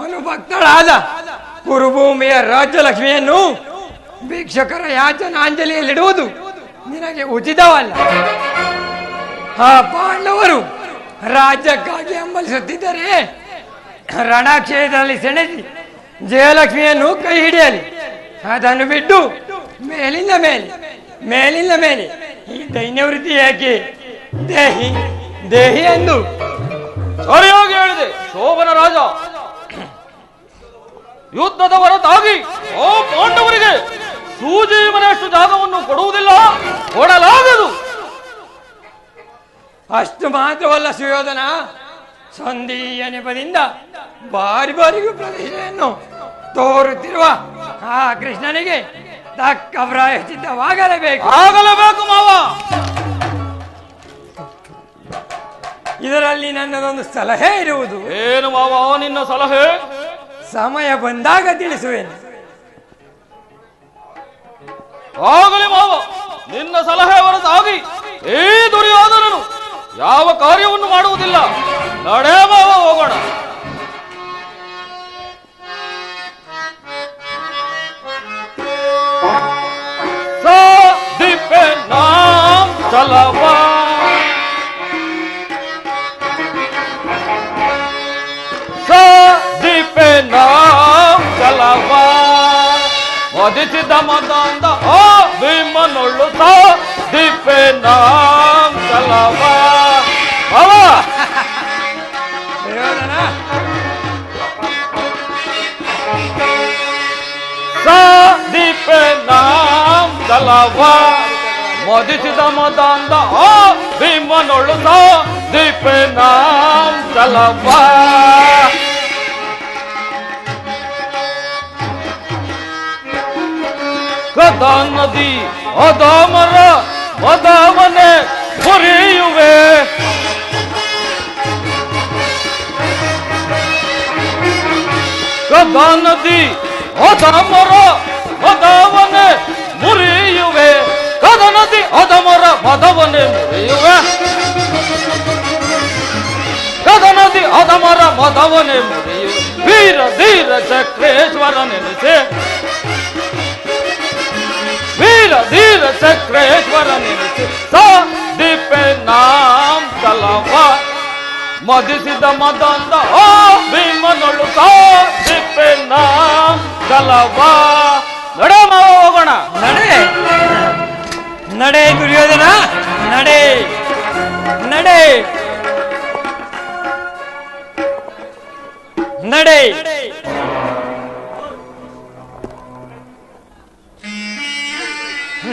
ಅನುಭಕ್ತಳಾದ ಕುರುಭೂಮಿಯ ರಾಜ್ಯಲಕ್ಷ್ಮಿಯನ್ನು ಭಿಕ್ಷುಕರ ಯಾಚನಾಂಜಲಿಯಲ್ಲಿಡುವುದು ನಿನಗೆ ಉಚಿತವಲ್ಲ. ಆ ಪಾಂಡವರು ರಾಜ್ಯಕ್ಕಾಗಿ ಹಂಬಲಿಸುತ್ತಿದ್ದರೆ ರಣಕ್ಷೇತ್ರದಲ್ಲಿ ಸೆಣೆಸಿ ಜಯಲಕ್ಷ್ಮಿಯನ್ನು ಕೈ ಹಿಡಿಯಲಿ. ಅದನ್ನು ಬಿಟ್ಟು ಮೇಲಿಂದ ಮೇಲೆ ಈ ದೈನ್ಯವೃತ್ತಿ ಯಾಕೆ? ದೇಹಿ ದೇಹಿ ಎಂದು. ಸರಿಯಾಗಿ ಹೇಳಿದೆ ಶೋಭನ ರಾಜ. ಯುದ್ಧದ ಹೊರತಾಗಿ ಓ ಪಾಂಡವರಿಗೆ ಸೂಜಿ ಮನೆಯಷ್ಟು ಜಾಗವನ್ನು ಕೊಡುವುದಿಲ್ಲ, ಕೊಡಲಾಗದು. ಅಷ್ಟು ಮಾತ್ರವಲ್ಲ ಸುಯೋಧನ, ಸಂಧಿಯ ನೆಪದಿಂದ ಬಾರಿ ಬಾರಿಗೂ ಪ್ರದೇಶವನ್ನು ತೋರುತ್ತಿರುವ ಆ ಕೃಷ್ಣನಿಗೆ ತಕ್ಕ ಪ್ರಾಯಶ್ಚಿತ್ತವಾಗಲೇಬೇಕು. ಆಗಲೇಬೇಕು ಮಾವ. ಇದರಲ್ಲಿ ನನ್ನದೊಂದು ಸಲಹೆ ಇರುವುದು. ಏನು ಮಾವ ನಿನ್ನ ಸಲಹೆ? ಸಮಯ ಬಂದಾಗ ತಿಳಿಸುವೇನೆ. ಆಗಲಿ ಮಾವ, ನಿನ್ನ ಸಲಹೆ ಹೊರತಾಗಿ ಈ ದುರ್ಯೋಧನನು ಯಾವ ಕಾರ್ಯವನ್ನು ಮಾಡುವುದಿಲ್ಲ. ನಡೆ ಮಾವ, ಹೋಗೋಣ. ದೀಪೆ ನಾಂ ಚಲವಾ ದೀಪೆ ನಾಂ ಚಲವಾ ಮದಿಸಿದ ಮದಂದ ಆ ಭೀಮನೊಳ್ಳು ದೀಪೆ ನಾಂ ಚಲವಾ. ಸುಯೋಧನ, ದೀಪೆ ನಾಂ ಚಲವಾ ಮದಿಸಿದ ಮದಂದ ಆ ಭೀಮನೊಳ್ಳು ದೀಪೆ ನಾಂ ಚಲವಾ. ಕದಾ ನದಿ ಅದಾಮರ ಮದವನೆ ಮುರಿಯುವೆ. ಕದಾ ನದಿ ಅದಾಮರ ಮದವನೆ ಮುರಿಯುವೆ. ಕದಾ ನದಿ ಅದಾಮರ ಮದವನೆ ಮುರಿಯುವೆ. ಕದಾ ನದಿ ಅದಾಮರ ಮದವನೆ ಮುರಿಯುವೆ. ವೀರ ಧೀರ ಚಕ್ರೇಶ್ವರ ನೆನೆಸೆ. ವೀರ ಧೀರ ಚಕ್ರೇಶ್ವರ ನೆನೆಸಿ ದೀಪೆ ನಾಂ ಚಲವಾ ಮದಿಸಿದ ಮದಂದ ಆ ಭೀಮನೊಳು ದೀಪೆ ನಾಂ ಚಲವಾ. ನಡೆ ಮಾವ, ಹೋಗೋಣ. ನಡೆ ನಡೆ ದುರ್ಯೋಧನ, ನಡೆ ನಡೆ ನಡೆ.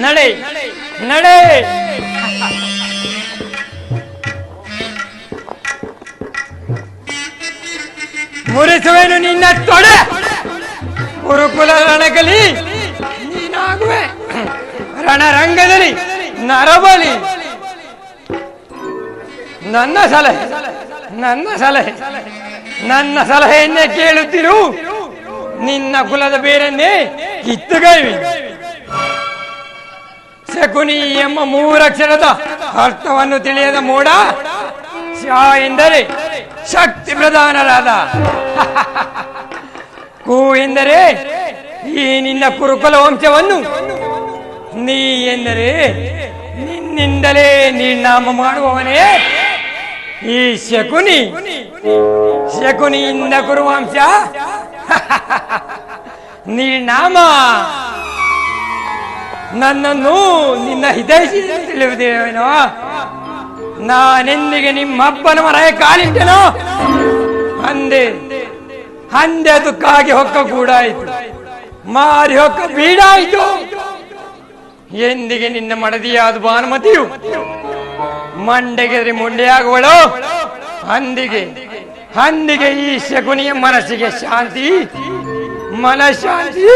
ನಡೆ ನಡೆ. ಮುರಿಸುವೆನು ನಿನ್ನ ತೊಡೆ. ಗುರುಕುಲ ರಣಕಲಿ ನೀನಾಗುವೆ. ರಣರಂಗದಲ್ಲಿ ನರಬಲಿ. ನನ್ನ ಸಲಹೆ ನನ್ನ ಸಲಹೆ ನನ್ನ ಸಲಹೆಯನ್ನೇ ಕೇಳುತ್ತಿರು. ನಿನ್ನ ಕುಲದ ಬೇರನ್ನೇ ಕಿತ್ತುಗೈವಿ. ಶಕುನಿ ಎಂಬ ಮೂರಕ್ಷರದ ಅರ್ಥವನ್ನು ತಿಳಿಯದ ಮೋಡ. ಶಾ ಎಂದರೆ ಶಕ್ತಿ ಪ್ರಧಾನರಾದ. ಕು ಎಂದರೆ ಈ ನಿನ್ನ ಕುರುಕುಲ ವಂಶವನ್ನು. ನೀ ಎಂದರೆ ನಿನ್ನಿಂದಲೇ ನಿರ್ನಾಮ ಮಾಡುವವನೇ ಈ ಶಕುನಿ. ಶಕುನಿಯಿಂದ ಕುರುವಂಶ ನಿರ್ನಾಮ. ನನ್ನನ್ನು ನಿನ್ನ ಹಿತೈಷಿ ತಿಳಿಯುವುದೇನೋ. ನಾನೆಂದಿಗೆ ನಿಮ್ಮಪ್ಪನ ಮನೆಯ ಕಾಲಿಟ್ಟನೋ ಅಂದೆ ಅಂದೆ ಅದಕ್ಕಾಗಿ ಹೊಕ್ಕ ಕೂಡಾಯಿತು, ಮಾರಿ ಹೊಕ್ಕ ಬೀಡಾಯಿತು. ಎಂದಿಗೆ ನಿನ್ನ ಮಡದಿಯಾದ ಭಾನುಮತಿಯು ಮಂಡೆಗೆದರಿ ಮುಂಡೆಯಾಗುವಳು ಅಂದಿಗೆ ಅಂದಿಗೆ ಈ ಶಕುನಿಯ ಮನಸ್ಸಿಗೆ ಶಾಂತಿ, ಮನಃಶಾಂತಿ,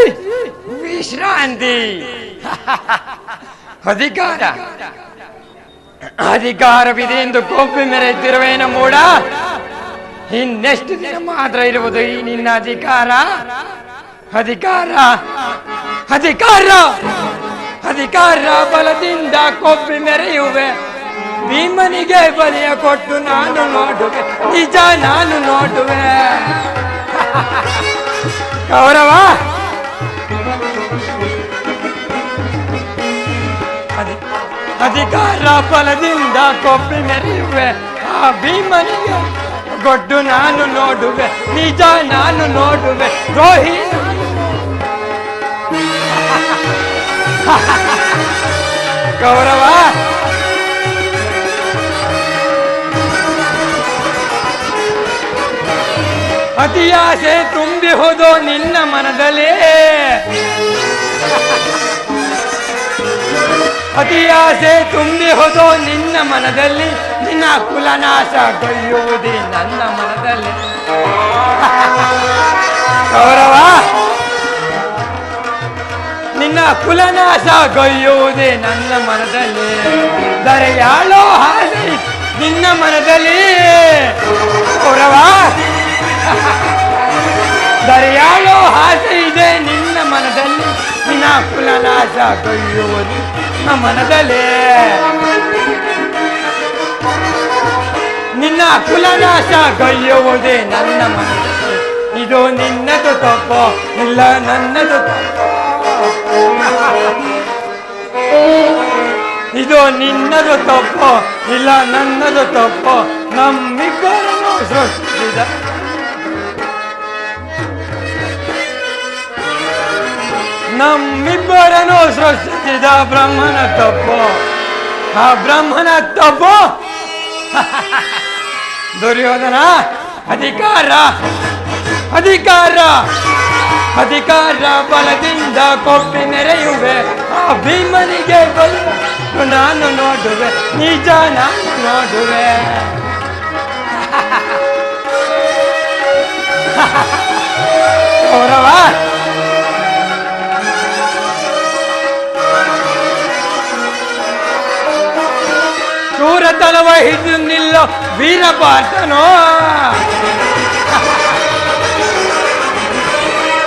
ವಿಶ್ರಾಂತಿ. ಅಧಿಕಾರವಿದೆ ಎಂದು ಕೊಬ್ಬಿ ಮೆರೆಯುತ್ತಿರುವೇನ ಮೂಡ. ಇನ್ನೆಷ್ಟು ದಿನ ಮಾತ್ರ ಇರುವುದು ಈ ನಿನ್ನ ಅಧಿಕಾರ? ಅಧಿಕಾರ ಅಧಿಕಾರ ಅಧಿಕಾರ ಬಲದಿಂದ ಕೊಬ್ಬಿ ಮೆರೆಯುವೆ. ಭೀಮನಿಗೆ ಬಲಿಯ ಕೊಟ್ಟು ನಾನು ನೋಡುವೆ, ನಿಜ ನಾನು ನೋಡುವೆ. ಕೌರವ ಅಧಿಕಾರ ಬಲದಿಂದ ಕೊಬ್ಬಿ ಮೆರೆಯುವೆ. ಆ ಭೀಮನಿಗೆ ಗೊಡ್ಡು ನಾನು ನೋಡುವೆ, ನಿಜ ನಾನು ನೋಡುವೆ. ದ್ರೋಹಿ ಕೌರವ ಅತಿ ಆಸೆ ತುಂಬಿ ಹೋದೋ ನಿನ್ನ ಮನದಲ್ಲಿ ಅತಿ ಆಸೆ ತುಂಬಿ ಹೋದೋ ನಿನ್ನ ಮನದಲ್ಲಿ ನಿನ್ನ ಕುಲನಾಶ ಕೊಯ್ಯುವುದೇ ನನ್ನ ಮನದಲ್ಲಿ ಗೌರವ ನಿನ್ನ ಕುಲನಾಶ ಕೊಯ್ಯುವುದೇ ನನ್ನ ಮನದಲ್ಲಿ ದರೆಯಾಳೋ ಹಾಗೆ ನಿನ್ನ ಮನದಲ್ಲಿ ಗೌರವ ದರೆಯಾಳೋ ಆಸೆ ಇದೆ ನಿನ್ನ ಮನದಲ್ಲಿ ನಿನ್ನ ಕುಲನಾಶ ಕೊಯ್ಯುವುದು ನನ್ನ ಮನದಲ್ಲಿ ನಿನ್ನ ಕುಲನಾಶ ಕೊಯ್ಯುವುದೇ ನನ್ನ ಮನದಲ್ಲಿ ಇದು ನಿನ್ನದು ತಪ್ಪು ಇಲ್ಲ ನನ್ನದು ತಪ್ಪು ಇದು ನಿನ್ನದು ತಪ್ಪು ಇಲ್ಲ ನನ್ನದು ತಪ್ಪು ನಮ್ಮಿಬ್ಬರನ್ನು ಸೃಷ್ಟಿಸಿದ ನಮ್ಮಿಬ್ಬರನ್ನು ಸೃಷ್ಟಿಸಿದ ಬ್ರಹ್ಮನ ತಪ್ಪು ಆ ಬ್ರಹ್ಮನ ತಪ್ಪು ದುರ್ಯೋಧನ ಅಧಿಕಾರ ಅಧಿಕಾರ ಅಧಿಕಾರ ಬಲದಿಂದ ಕೊಪ್ಪಿ ಮೆರೆಯುವೆ ಆ ಭೀಮನಿಗೆ ಬಲ್ಲ ನಾನು ನೋಡುವೆ ನಿಜ ನಾನು ನೋಡುವೆ ಗೌರವ ಶೂರತನವ ಹಿಡಿದು ನಿಲ್ಲೋ ವೀರಪಾರ್ಥನೋ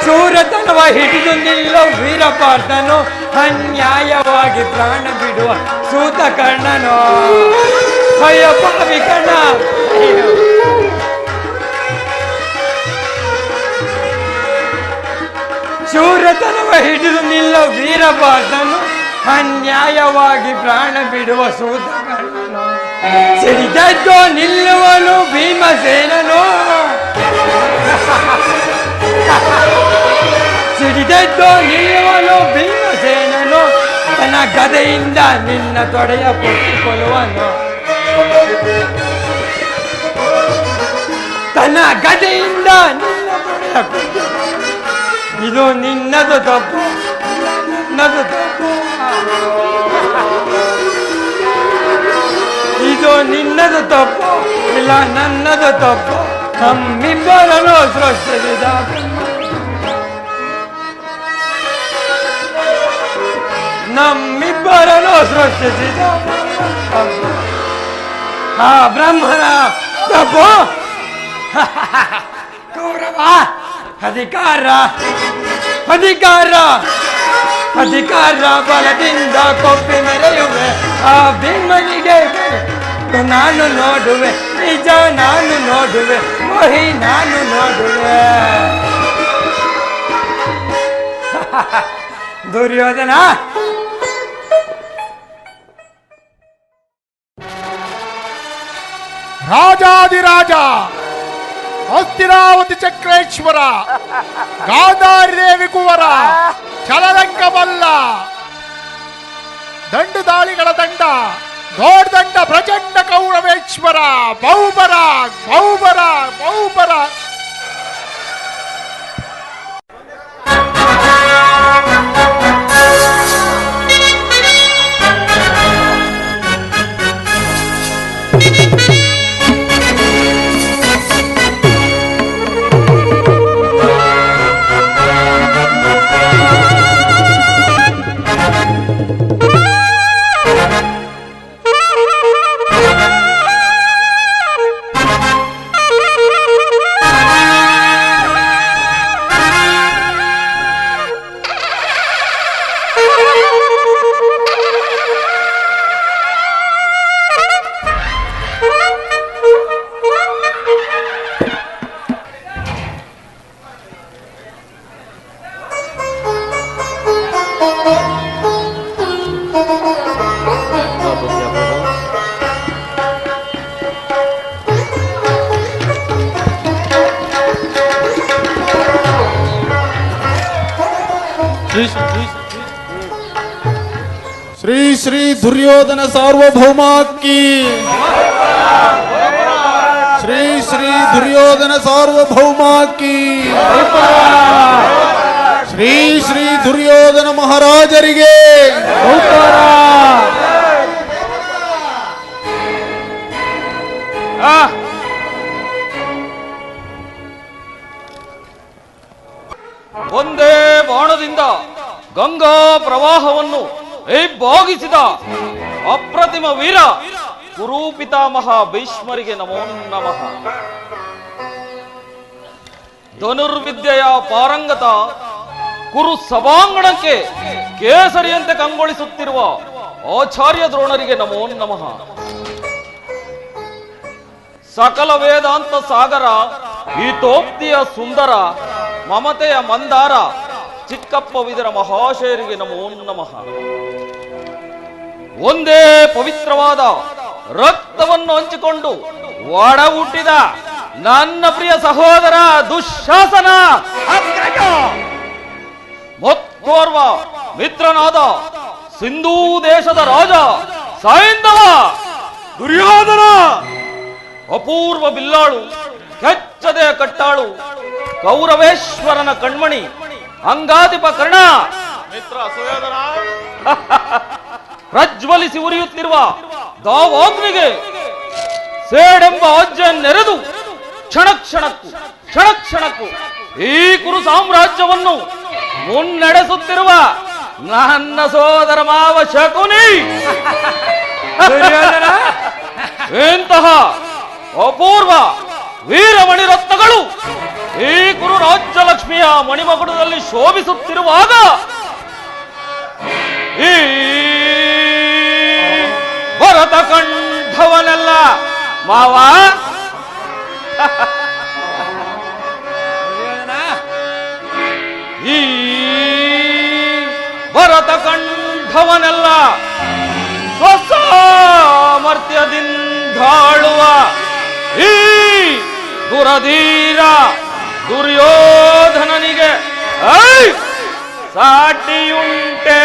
ಶೂರತನವ ಹಿಡಿದು ನಿಲ್ಲೋ ವೀರಪಾರ್ಥನು ಅನ್ಯಾಯವಾಗಿ ಪ್ರಾಣ ಬಿಡುವ ಸೂತ ಕರ್ಣನೋ ಅಯ್ಯೋ ಪಾಪಿ ಕರ್ಣ ಶೂರತನವ ಹಿಡಿದು ನಿಲ್ಲೋ ವೀರಪಾರ್ಥನು ಅನ್ಯಾಯವಾಗಿ ಪ್ರಾಣ ಬಿಡುವ ಸೂತ ಕರ್ಣನು ಸಿಡಿದದ್ದೋ ನಿಲ್ಲುವನು ಭೀಮಸೇನನು ಸಿಡಿದದ್ದೋ ನಿಲ್ಲುವನು ಭೀಮಸೇನನು ತನ್ನ ಗದೆಯಿಂದ ನಿನ್ನ ತೊಡೆಯ ಪೊಟ್ಟಿಕೊಳ್ಳುವನು ತನ್ನ ಗದೆಯಿಂದ ನಿನ್ನ ತೊಡೆಯ ಇದು ನಿನ್ನದು ತಪ್ಪು ನನ್ನದು ತಪ್ಪು ಇದು ನಿನ್ನದು ತಪ್ಪು ಇಲ್ಲ ನನ್ನದು ತಪ್ಪು ನಮ್ಮಿಬ್ಬರನ್ನು ಸೃಷ್ಟಿಸಿದ ನಮ್ಮಿಬ್ಬರನ್ನು ಸೃಷ್ಟಿಸಿದ ಆ ಬ್ರಹ್ಮನ ತಪ್ಪು ಗೌರವ ಅಧಿಕಾರ ಅಧಿಕಾರ ಅಧಿಕಾರ ಬಲದಿಂದ ಕೊಪ್ಪಿ ಮೆರೆಯುವೆ ಆ ಭೀಮನಿಗೆ ನಾನು ನೋಡುವೆ ನಿಜ ನಾನು ನೋಡುವೆ ಮೋಹಿ ನಾನು ನೋಡುವೆ ದುರ್ಯೋಧನ ರಾಜಾದಿರಾಜ ಹಸ್ತಿನಾವತಿ ಚಕ್ರೇಶ್ವರ ಗಾಂಧಾರಿ ದೇವಿ ಕುವರ ಚಲರಂಗಮಲ್ಲ ದಂಡು ದಾಳಿಗಳ ದಂಡ ದೊಡ್ಡ ಪ್ರಚಂಡ ಕೌರವೇಶ್ವರ ಬಹುಬರ ಬಹುಬರ ಬಹುಬರ ಶ್ರೀ ಶ್ರೀ ದುರ್ಯೋಧನ ಸಾರ್ವಭೌಮ ಕಿ ಶ್ರೀ ಶ್ರೀ ದುರ್ಯೋಧನ ಸಾರ್ವಭೌಮ ಕಿ ಶ್ರೀ ಶ್ರೀ ದುರ್ಯೋಧನ ಮಹಾರಾಜರಿಗೆ ಒಂದೇ ಬಾಣದಿಂದ ಗಂಗಾ ಪ್ರವಾಹವನ್ನು ಬಾಗಿಸಿದ ಅಪ್ರತಿಮ ವೀರ ಕುರು ಪಿತಾಮಹ ಭೀಷ್ಮರಿಗೆ ನಮೋ ನಮಃ. ಧನುರ್ವಿದ್ಯೆಯ ಪಾರಂಗತ ಕುರು ಸಭಾಂಗಣಕ್ಕೆ ಕೇಸರಿಯಂತೆ ಕಂಗೊಳಿಸುತ್ತಿರುವ ಆಚಾರ್ಯ ದ್ರೋಣರಿಗೆ ನಮೋ ನಮಃ. ಸಕಲ ವೇದಾಂತ ಸಾಗರ ಹಿತೋಕ್ತಿಯ ಸುಂದರ ಮಮತೆಯ ಮಂದಾರ ಚಿಕ್ಕಪ್ಪ ವಿದರ ಮಹಾಶಯರಿಗೆ ನಮೋ ನಮಃ. ಒಂದೇ ಪವಿತ್ರವಾದ ರಕ್ತವನ್ನು ಹಂಚಿಕೊಂಡು ಒಡ ಹುಟ್ಟಿದ ನನ್ನ ಪ್ರಿಯ ಸಹೋದರ ದುಶ್ಯಾಸನ ಮತ್ತೋರ್ವ ಮಿತ್ರನಾದ ಸಿಂಧೂ ದೇಶದ ರಾಜ ಸೈಂಧವ ದುರ್ಯೋಧನ ಅಪೂರ್ವ ಬಿಲ್ಲಾಳು ಕೆಚ್ಚದೆ ಕಟ್ಟಾಳು ಕೌರವೇಶ್ವರನ ಕಣ್ಮಣಿ ಅಂಗಾಧಿಪ ಕರ್ಣ ಮಿತ್ರ ಸುಯೋಧನ ಪ್ರಜ್ವಲಿಸಿ ಉರಿಯುತ್ತಿರುವ ದಾವಾಗ್ನಿಗೆ ಸೇಡೆಂಬ ಅಜ್ಜನೆರೆದು ಕ್ಷಣ ಕ್ಷಣಕ್ಕೂ ಈ ಕುರು ಸಾಮ್ರಾಜ್ಯವನ್ನು ಮುನ್ನಡೆಸುತ್ತಿರುವ ನನ್ನ ಸೋದರ ಮಾವ ಶಕುನಿ ಇಂತಹ ಅಪೂರ್ವ ವೀರಮಣಿ ರತ್ನಗಳು ಈ ಕುರು ರಾಜ್ಯಲಕ್ಷ್ಮಿಯ ಮಣಿಮಗುಡದಲ್ಲಿ ಶೋಭಿಸುತ್ತಿರುವಾಗ ಈ ಭರತ ಕಂಠವನೆಲ್ಲ ಮಾವ ಈ ಭರತ ಕಂಠವನೆಲ್ಲ ಸ್ವಸಾಮರ್ಥ್ಯದಿಂದಾಳುವ ಈ ದುರಧೀರ ದುರ್ಯೋಧನನಿಗೆ ಸಾಟಿಯುಂಟೆ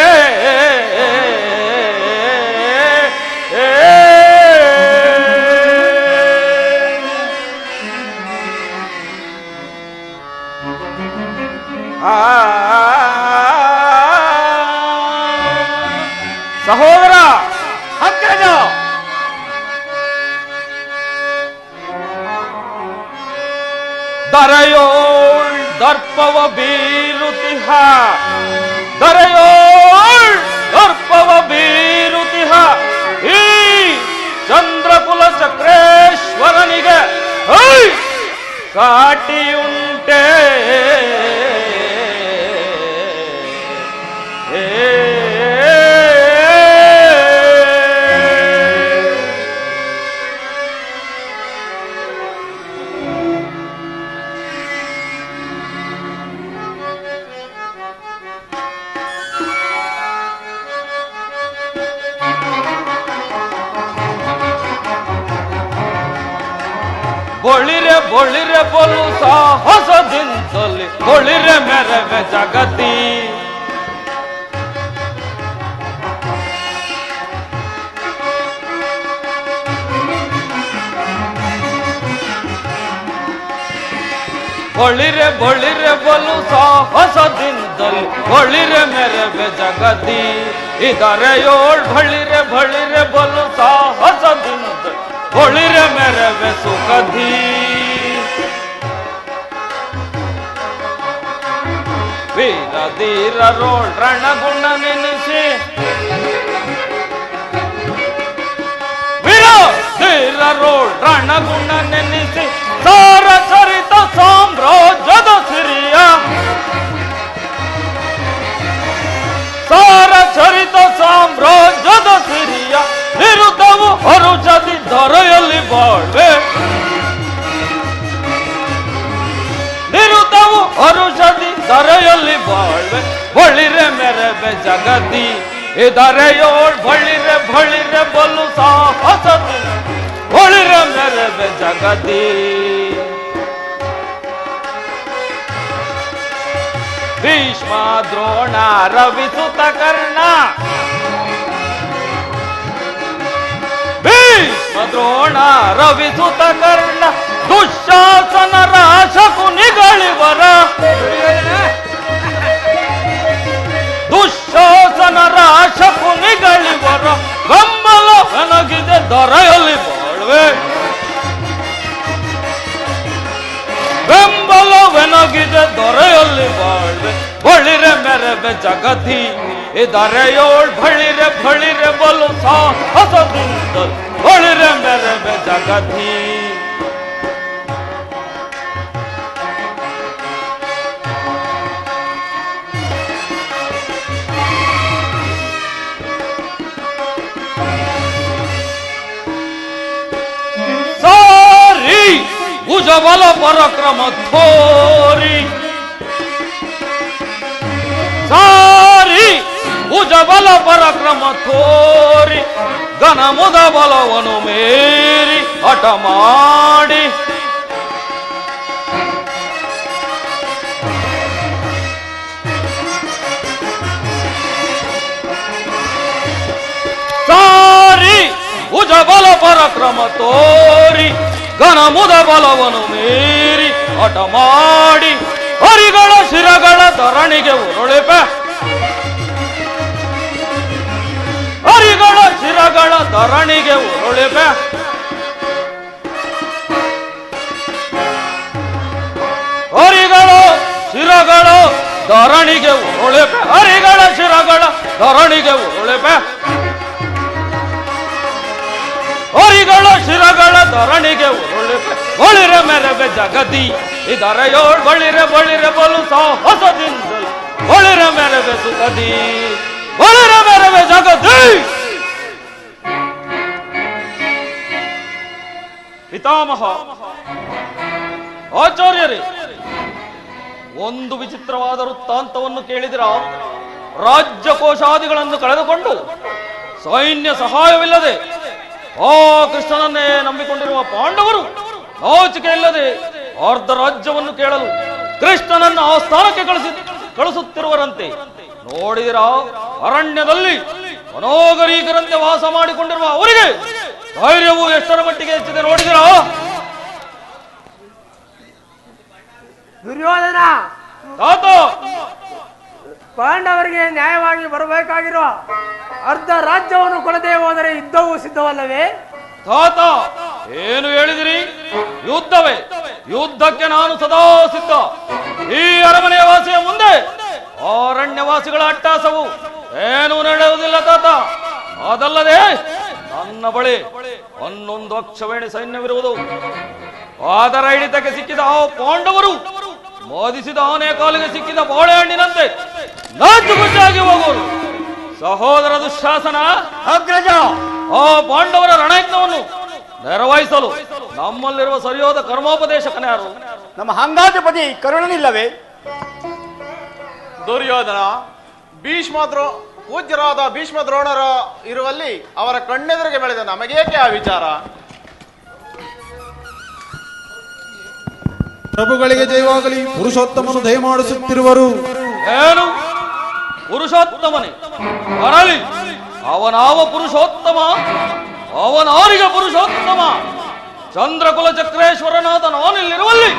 ಸಹೋದರ ಅಗ್ರಜ ದರೆಯೋಳ್ ದರ್ಪವ ಬೀರುತಿಹ ದರೆಯೋಳ್ ದರ್ಪವ ಬೀರುತಿಹ ಈ ಚಂದ್ರಕುಲ ಚಕ್ರೇಶ್ವರನಿಗೆ ಸಾಟಿಯುಂಟೆ ಬೊಳಿರೆ ಬೊಳಿರೆ ಬಲು ಸಾಹಸದಿಂದಲಿ ಬೊಳಿರೆ ಮೆರವೆ ಜಗತಿ ಬೊಳಿರೆ ಬೊಳಿರೆ ಬಲು ಸಾಹಸದಿಂದಲಿ ಬೊಳಿರೆ ಮೆರವೆ ಜಗತಿ ಇದರೆಯೋಳ್ ಬಳಿರೆ ಬಳಿರೆ ಬಲು ಸಾಹಸದಿಂದ ಬೊಳಿರೆ ಮೆರವೆ ಸುಖಧಿ ವೀರ ಧೀರರೋಳ್ ರಣಗುಣ ನೆನೆಸಿ ವೀರ ಧೀರರೋಳ್ ರಣಗುಣ ನೆನೆಸಿ ಸಾರ ಚರಿತ ಸಾಮ್ರಾಜ್ಯದ ಸಿರಿಯ ಸಾರ ಚರಿತ ಸಾಮ್ರಾಜ್ಯದ ಸಿರಿಯ ವಿರುದ್ಧವು ಹೊರುಜದಿ ದೊರೆಯಲ್ಲಿ ಬಾಳ್ವೆ ನಿರುದ್ಧವು ಹೊರುಜದಿ ದೊರೆಯಲ್ಲಿ ಬಾಳ್ವೆ ಬಳಿರೆ ಮೆರವೆ ಜಗತಿ ಇದರೆಯೋಳ್ ಬಳಿರೆ ಬಳಿರೆ ಬಲು ಸಾಹಸದಿ ಬಳಿರೆ ಮೆರವೆ ಜಗತಿ ಭೀಷ್ಮ ದ್ರೋಣ ರವಿಸುತ ಕರ್ಣ ಭೀಷ್ಮ ದ್ರೋಣ ರವಿಸುತ ಕರ್ಣ ದುಶ್ಯ ದುಶ್ಶಾಸನರ ಶಕುನಿಗಳಿವರ ದುಶ್ಶಾಸನರ ಶಕುನಿಗಳಿವರ ಬೆಂಬಲವೆನಗಿದೆ ದೊರೆಯಲ್ಲಿ ಬಾಳ್ವೆ ಬೆಂಬಲವೆನಗಿದೆ ದೊರೆಯಲ್ಲಿ ಬಾಳ್ವೆ ಬಳಿರೆ ಮೆರವೆ ಜಗತಿ ಇದರೆಯೋಳ್ ಬಳಿರೆ ಬಳಿರೆ ಬಲು ಸಾಹಸದಿಂದ ಬಳಿರೆ ಮೆರವೆ ಜಗತಿ ಸಾರಿ ಭುಜಬಲ ಪರಾಕ್ರಮ ಥೋರಿ ಸಾರಿ ಭುಜಬಲ ಪರಾಕ್ರಮ ಥೋರಿ ಘನ ಮುದ ಬಲವನು ಮೇರಿ ಹಠ ಮಾಡಿ ಸಾರಿ ಭುಜಬಲ ಪರಾಕ್ರಮ ತೋರಿ ಘನ ಮುದ ಬಲವನು ಮೀರಿ ಹಠ ಮಾಡಿ ಹರಿಗಳ ಶಿರಗಳ ಧರಣಿಗೆ ಉರುಳಿಪೆ ಹರಿಗಳ ಶಿರಗಳ ಧರಣಿಗೆ ಉರುಳಿಪೆ ಹರಿಗಳ ಶಿರಗಳ ಧರಣಿಗೆ ಉರುಳಿಪೆ ಹರಿಗಳ ಶಿರಗಳ ಧರಣಿಗೆ ಉರುಳಿಪೆ ಹರಿಗಳ ಶಿರಗಳ ಧರಣಿಗೆ ಉರುಳಿಪೆ ಬಳಿರೆ ಮೆರವೆ ಜಗತಿ ಇದರೆಯೋಳ್ ಬಳಿರೆ ಬಳಿರೆ ಬಲು ಸಾಹಸದಿಂದಲೂ ಬಳಿರೆ ಮೆರವೆ ಸುಖದಿ ಬಳಿರೆ ಮೆರವೆ ಜಗತಿ ಪಿತಾಮಹ ಆಚಾರ್ಯರೇ, ಒಂದು ವಿಚಿತ್ರವಾದ ವೃತ್ತಾಂತವನ್ನು ಕೇಳಿದಿರ. ರಾಜ್ಯಕೋಶಾದಿಗಳನ್ನು ಕಳೆದುಕೊಂಡು ಸೈನ್ಯ ಸಹಾಯವಿಲ್ಲದೆ ಆ ಕೃಷ್ಣನನ್ನೇ ನಂಬಿಕೊಂಡಿರುವ ಪಾಂಡವರು ನಾಚಿಕೆ ಇಲ್ಲದೆ ಅರ್ಧ ರಾಜ್ಯವನ್ನು ಕೇಳಲು ಕೃಷ್ಣನನ್ನು ಆ ಸ್ಥಾನಕ್ಕೆ ಕಳಿಸುತ್ತಿರುವರಂತೆ ನೋಡಿದಿರಾ? ಅರಣ್ಯದಲ್ಲಿ ಮನೋಗರೀಕರಂತೆ ವಾಸ ಮಾಡಿಕೊಂಡಿರುವ ಅವರಿಗೆ ಧೈರ್ಯವು ಎಷ್ಟರ ಮಟ್ಟಿಗೆ ಹೆಚ್ಚಿದೆ ನೋಡಿದಿರಾ? ದುರ್ಯೋಧನ, ತಾತ, ಪಾಂಡವರಿಗೆ ನ್ಯಾಯವಾಗಿ ಬರಬೇಕಾಗಿರುವ ಅರ್ಧ ರಾಜ್ಯವನ್ನು ಕೊಡದೆ ಹೋದರೆ ಯುದ್ಧವು ಸಿದ್ಧವಲ್ಲವೇ? ತಾತ, ಏನು ಹೇಳಿದಿರಿ? ಯುದ್ಧವೇ? ಯುದ್ಧಕ್ಕೆ ನಾನು ಸದಾ ಸಿದ್ಧ. ಈ ಅರಮನೆಯ ವಾಸಿಯ ಮುಂದೆ ಅರಣ್ಯವಾಸಿಗಳ ಅಟ್ಟಾಸವು ಏನು ನಡೆಯುವುದಿಲ್ಲ ತಾತ. ಅದಲ್ಲದೆ ನನ್ನ ಬಳಿ 11 ಅಕ್ಷವೇಣಿ ಸೈನ್ಯವಿರುವುದು. ಅದರ ಹಿಡಿತಕ್ಕೆ ಸಿಕ್ಕಿದ ಆ ಪಾಂಡವರು ಮೋದಿಸಿದ ಆನೆ ಕಾಲಿಗೆ ಸಿಕ್ಕಿದ ಬಾಳೆಹಣ್ಣಿನಂತೆ ನಾಚುಗುಚ್ಚಾಗಿ ಹೋಗುವರು. ಸಹೋದರ ದುಶ್ಯಾಸನ, ಅಗ್ರಜ, ಆ ಪಾಂಡವರ ರಣಯಜ್ಞವನ್ನು ನೆರವೇರಿಸಲು ನಮ್ಮಲ್ಲಿರುವ ಸರಿಯಾದ ಕರ್ಮೋಪದೇಶಕನ ಯಾರು? ನಮ್ಮ ಹಂಗಾಧಿಪತಿ ಕರುಣನಿಲ್ಲವೇ? ದುರ್ಯೋಧನ, ಪೂಜ್ಯರಾದ ಭೀಷ್ಮ ದ್ರೋಣರ ಇರುವಲ್ಲಿ ಅವರ ಕಣ್ಣೆದುರಿಗೆ ಬೆಳೆದ ನಮಗೇಕೆ ಆ ವಿಚಾರ? ಪ್ರಭುಗಳಿಗೆ ಜಯವಾಗಲಿ. ಪುರುಷೋತ್ತಮನು ದಯಮಾಡಿಸುತ್ತಿರುವರು. ಏನು ಪುರುಷೋತ್ತಮನೇ ಬರಲಿ. ಅವನಾವ ಪುರುಷೋತ್ತಮ? ಅವನಾರಿಗೆ ಪುರುಷೋತ್ತಮ? ಚಂದ್ರಕುಲ ಚಕ್ರೇಶ್ವರನಾದ ನಾನಿಲ್ಲಿರುವಲ್ಲಿ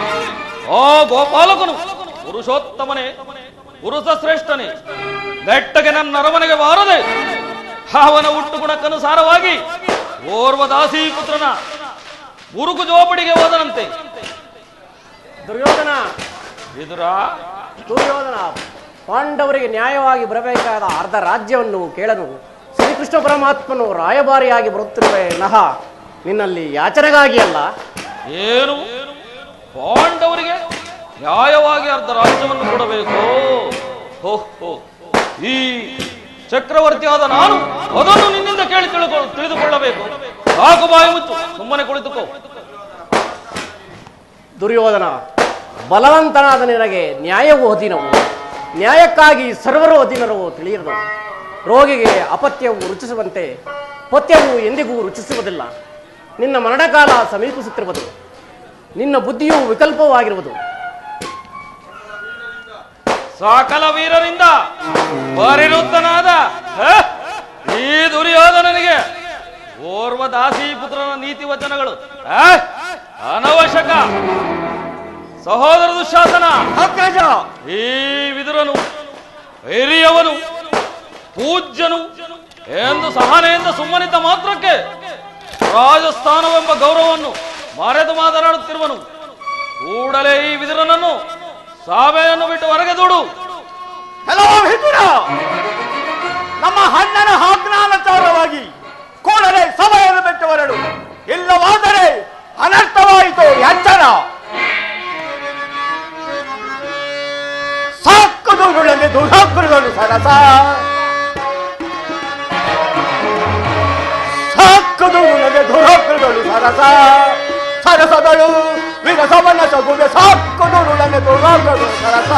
ಆ ಗೋಪಾಲಕನು ಪುರುಷೋತ್ತಮನೇ, ಪುರುಷ ಶ್ರೇಷ್ಠನೇ. ನೆಟ್ಟಗೆ ನನ್ನ ಅರಮನೆಗೆ ಬಾರದೆ ಅವನ ಹುಟ್ಟುಗುಣಕ್ಕನುಸಾರವಾಗಿ ಓರ್ವ ದಾಸಿ ಪುತ್ರನ ಮುರುಕು ಜೋಪಡಿಗೆ ಹೋದನಂತೆ. ದುರ್ಯೋಧನ, ದುರ್ಯೋಧನ, ಪಾಂಡವರಿಗೆ ನ್ಯಾಯವಾಗಿ ಬರಬೇಕಾದ ಅರ್ಧ ರಾಜ್ಯವನ್ನು ಕೇಳಲು ಶ್ರೀಕೃಷ್ಣ ಪರಮಾತ್ಮನು ರಾಯಭಾರಿಯಾಗಿ ಬರುತ್ತಿರುವ ನಹ ನಿನ್ನಲ್ಲಿ ಯಾಚನೆಗಾಗಿ ಅಲ್ಲ. ಏನು ಪಾಂಡವರಿಗೆ ನ್ಯಾಯವಾಗಿ ಅರ್ಧ ರಾಜ್ಯವನ್ನು ಕೊಡಬೇಕು? ಈ ಚಕ್ರವರ್ತಿಯಾದ ನಾನು ಅದನ್ನು ನಿನ್ನಿಂದ ಕೇಳಿ ತಿಳಿದುಕೊಳ್ಳಬೇಕು. ಸಾಕು, ಬಾಯಿ ಮುಚ್ಚು, ಸುಮ್ಮನೆ ಕುಳಿತುಕೋ. ದುರ್ಯೋಧನ, ಬಲವಂತನಾದ ನಿನಗೆ ನ್ಯಾಯವು ಅಧೀನವು. ನ್ಯಾಯಕ್ಕಾಗಿ ಸರ್ವರು ಅಧೀನರು ತಿಳಿಯದು. ರೋಗಿಗೆ ಅಪತ್ಯವು ರುಚಿಸುವಂತೆ ಪಥ್ಯವು ಎಂದಿಗೂ ರುಚಿಸುವುದಿಲ್ಲ. ನಿನ್ನ ಮರಣಕಾಲ ಸಮೀಪಿಸುತ್ತಿರುವುದು. ನಿನ್ನ ಬುದ್ಧಿಯು ವಿಕಲ್ಪವಾಗಿರುವುದು. ಸಕಲ ವೀರರಿಂದ ಪರಿವೃತ್ತನಾದ ಈ ದುರ್ಯೋಧನನಿಗೆ ಓರ್ವ ದಾಸಿ ಪುತ್ರನ ನೀತಿ ವಚನಗಳು ಅನವಶ್ಯಕ. ಸಹೋದರ ದುಶ್ಯಾಸನ, ಅಗ್ರಜ ಈ ವಿದುರನು ಹಿರಿಯವನು ಪೂಜ್ಯನು ಎಂದು ಸಹನೆಯಿಂದ ಸುಮ್ಮನಿದ್ದ ಮಾತ್ರಕ್ಕೆ ರಾಜಸ್ಥಾನವೆಂಬ ಗೌರವವನ್ನು ಮರೆತು ಮಾತನಾಡುತ್ತಿರುವನು. ಕೂಡಲೇ ಈ ವಿದುರನನ್ನು ಸಭೆಯನ್ನು ಬಿಟ್ಟು ಹೊರಗೆ ದೂಡು. ಹಲೋ ಹಿತುರ, ನಮ್ಮ ಅಣ್ಣನ ಆಜ್ಞಾನುಸಾರವಾಗಿ ಕೂಡಲೇ ಸಭೆಯನ್ನು ಬಿಟ್ಟು ಹೊರಡು, ಇಲ್ಲವಾದರೆ ಅನರ್ಥವಾಯಿತು ಎಚ್ಚರ. ಸಾಕುದುರುಳನೆ ದುರಾಕೃಗಳು ಸರಸ, ಸಾಕುದುರುಳನೆ ದುರಾಕೃಗಳು ಸರಸ, ಸರಸಗಳು ವಿರಸವನ ಸಗುವೆ ಸಾಕುದುರುಳನೆ ದುರಾಕೃಗಳು ಸರಸ.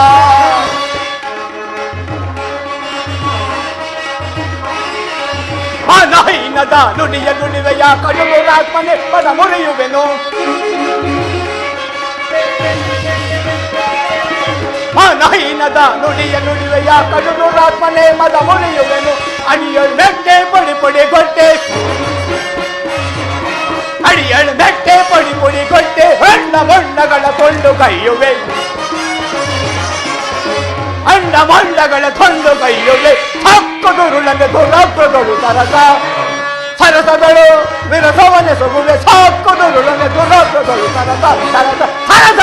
ಅನಹೀನದ ನುಡಿಯ ನುಡಿವೆಯ ಕಡುರಾತ್ಮನೆ ಪದ ಮುರಿಯುವೆನು. ಅನಹೀನದ ನುಡಿಯ ನುಡಿವೆಯ ಕಡುರಾತ್ಮನೆ ಮದ ಮುರಿಯುವೆನು. ಅಡಿಯಳು ಮೆಟ್ಟೆ ಪೊಡಿ ಪೊಡಿ ಗೊಟ್ಟೆ, ಅಡಿಯಳು ಮೆಟ್ಟೆ ಪೊಡಿ ಪೊಡಿ ಗೊಟ್ಟೆ, ಹಣ್ಣ ಬಣ್ಣಗಳ ಕೊಂಡು ಕೈಯುವೆ, ಅಂಡ ಮಂಡಗಳ ಕೊಂಡು ಕೈಯುವೆ. ಸಾಕುದುರುಳನೆ ದುರಾಕೃಗಳು ಸರಸ, ಸರಸಗಳು ವಿರಸವನೆ ಸಗುವೆ ಸಾಕುದುರುಳನೆ ದುರಾಕೃಗಳು ಸರಸ, ಸರಸ ಸರಸ.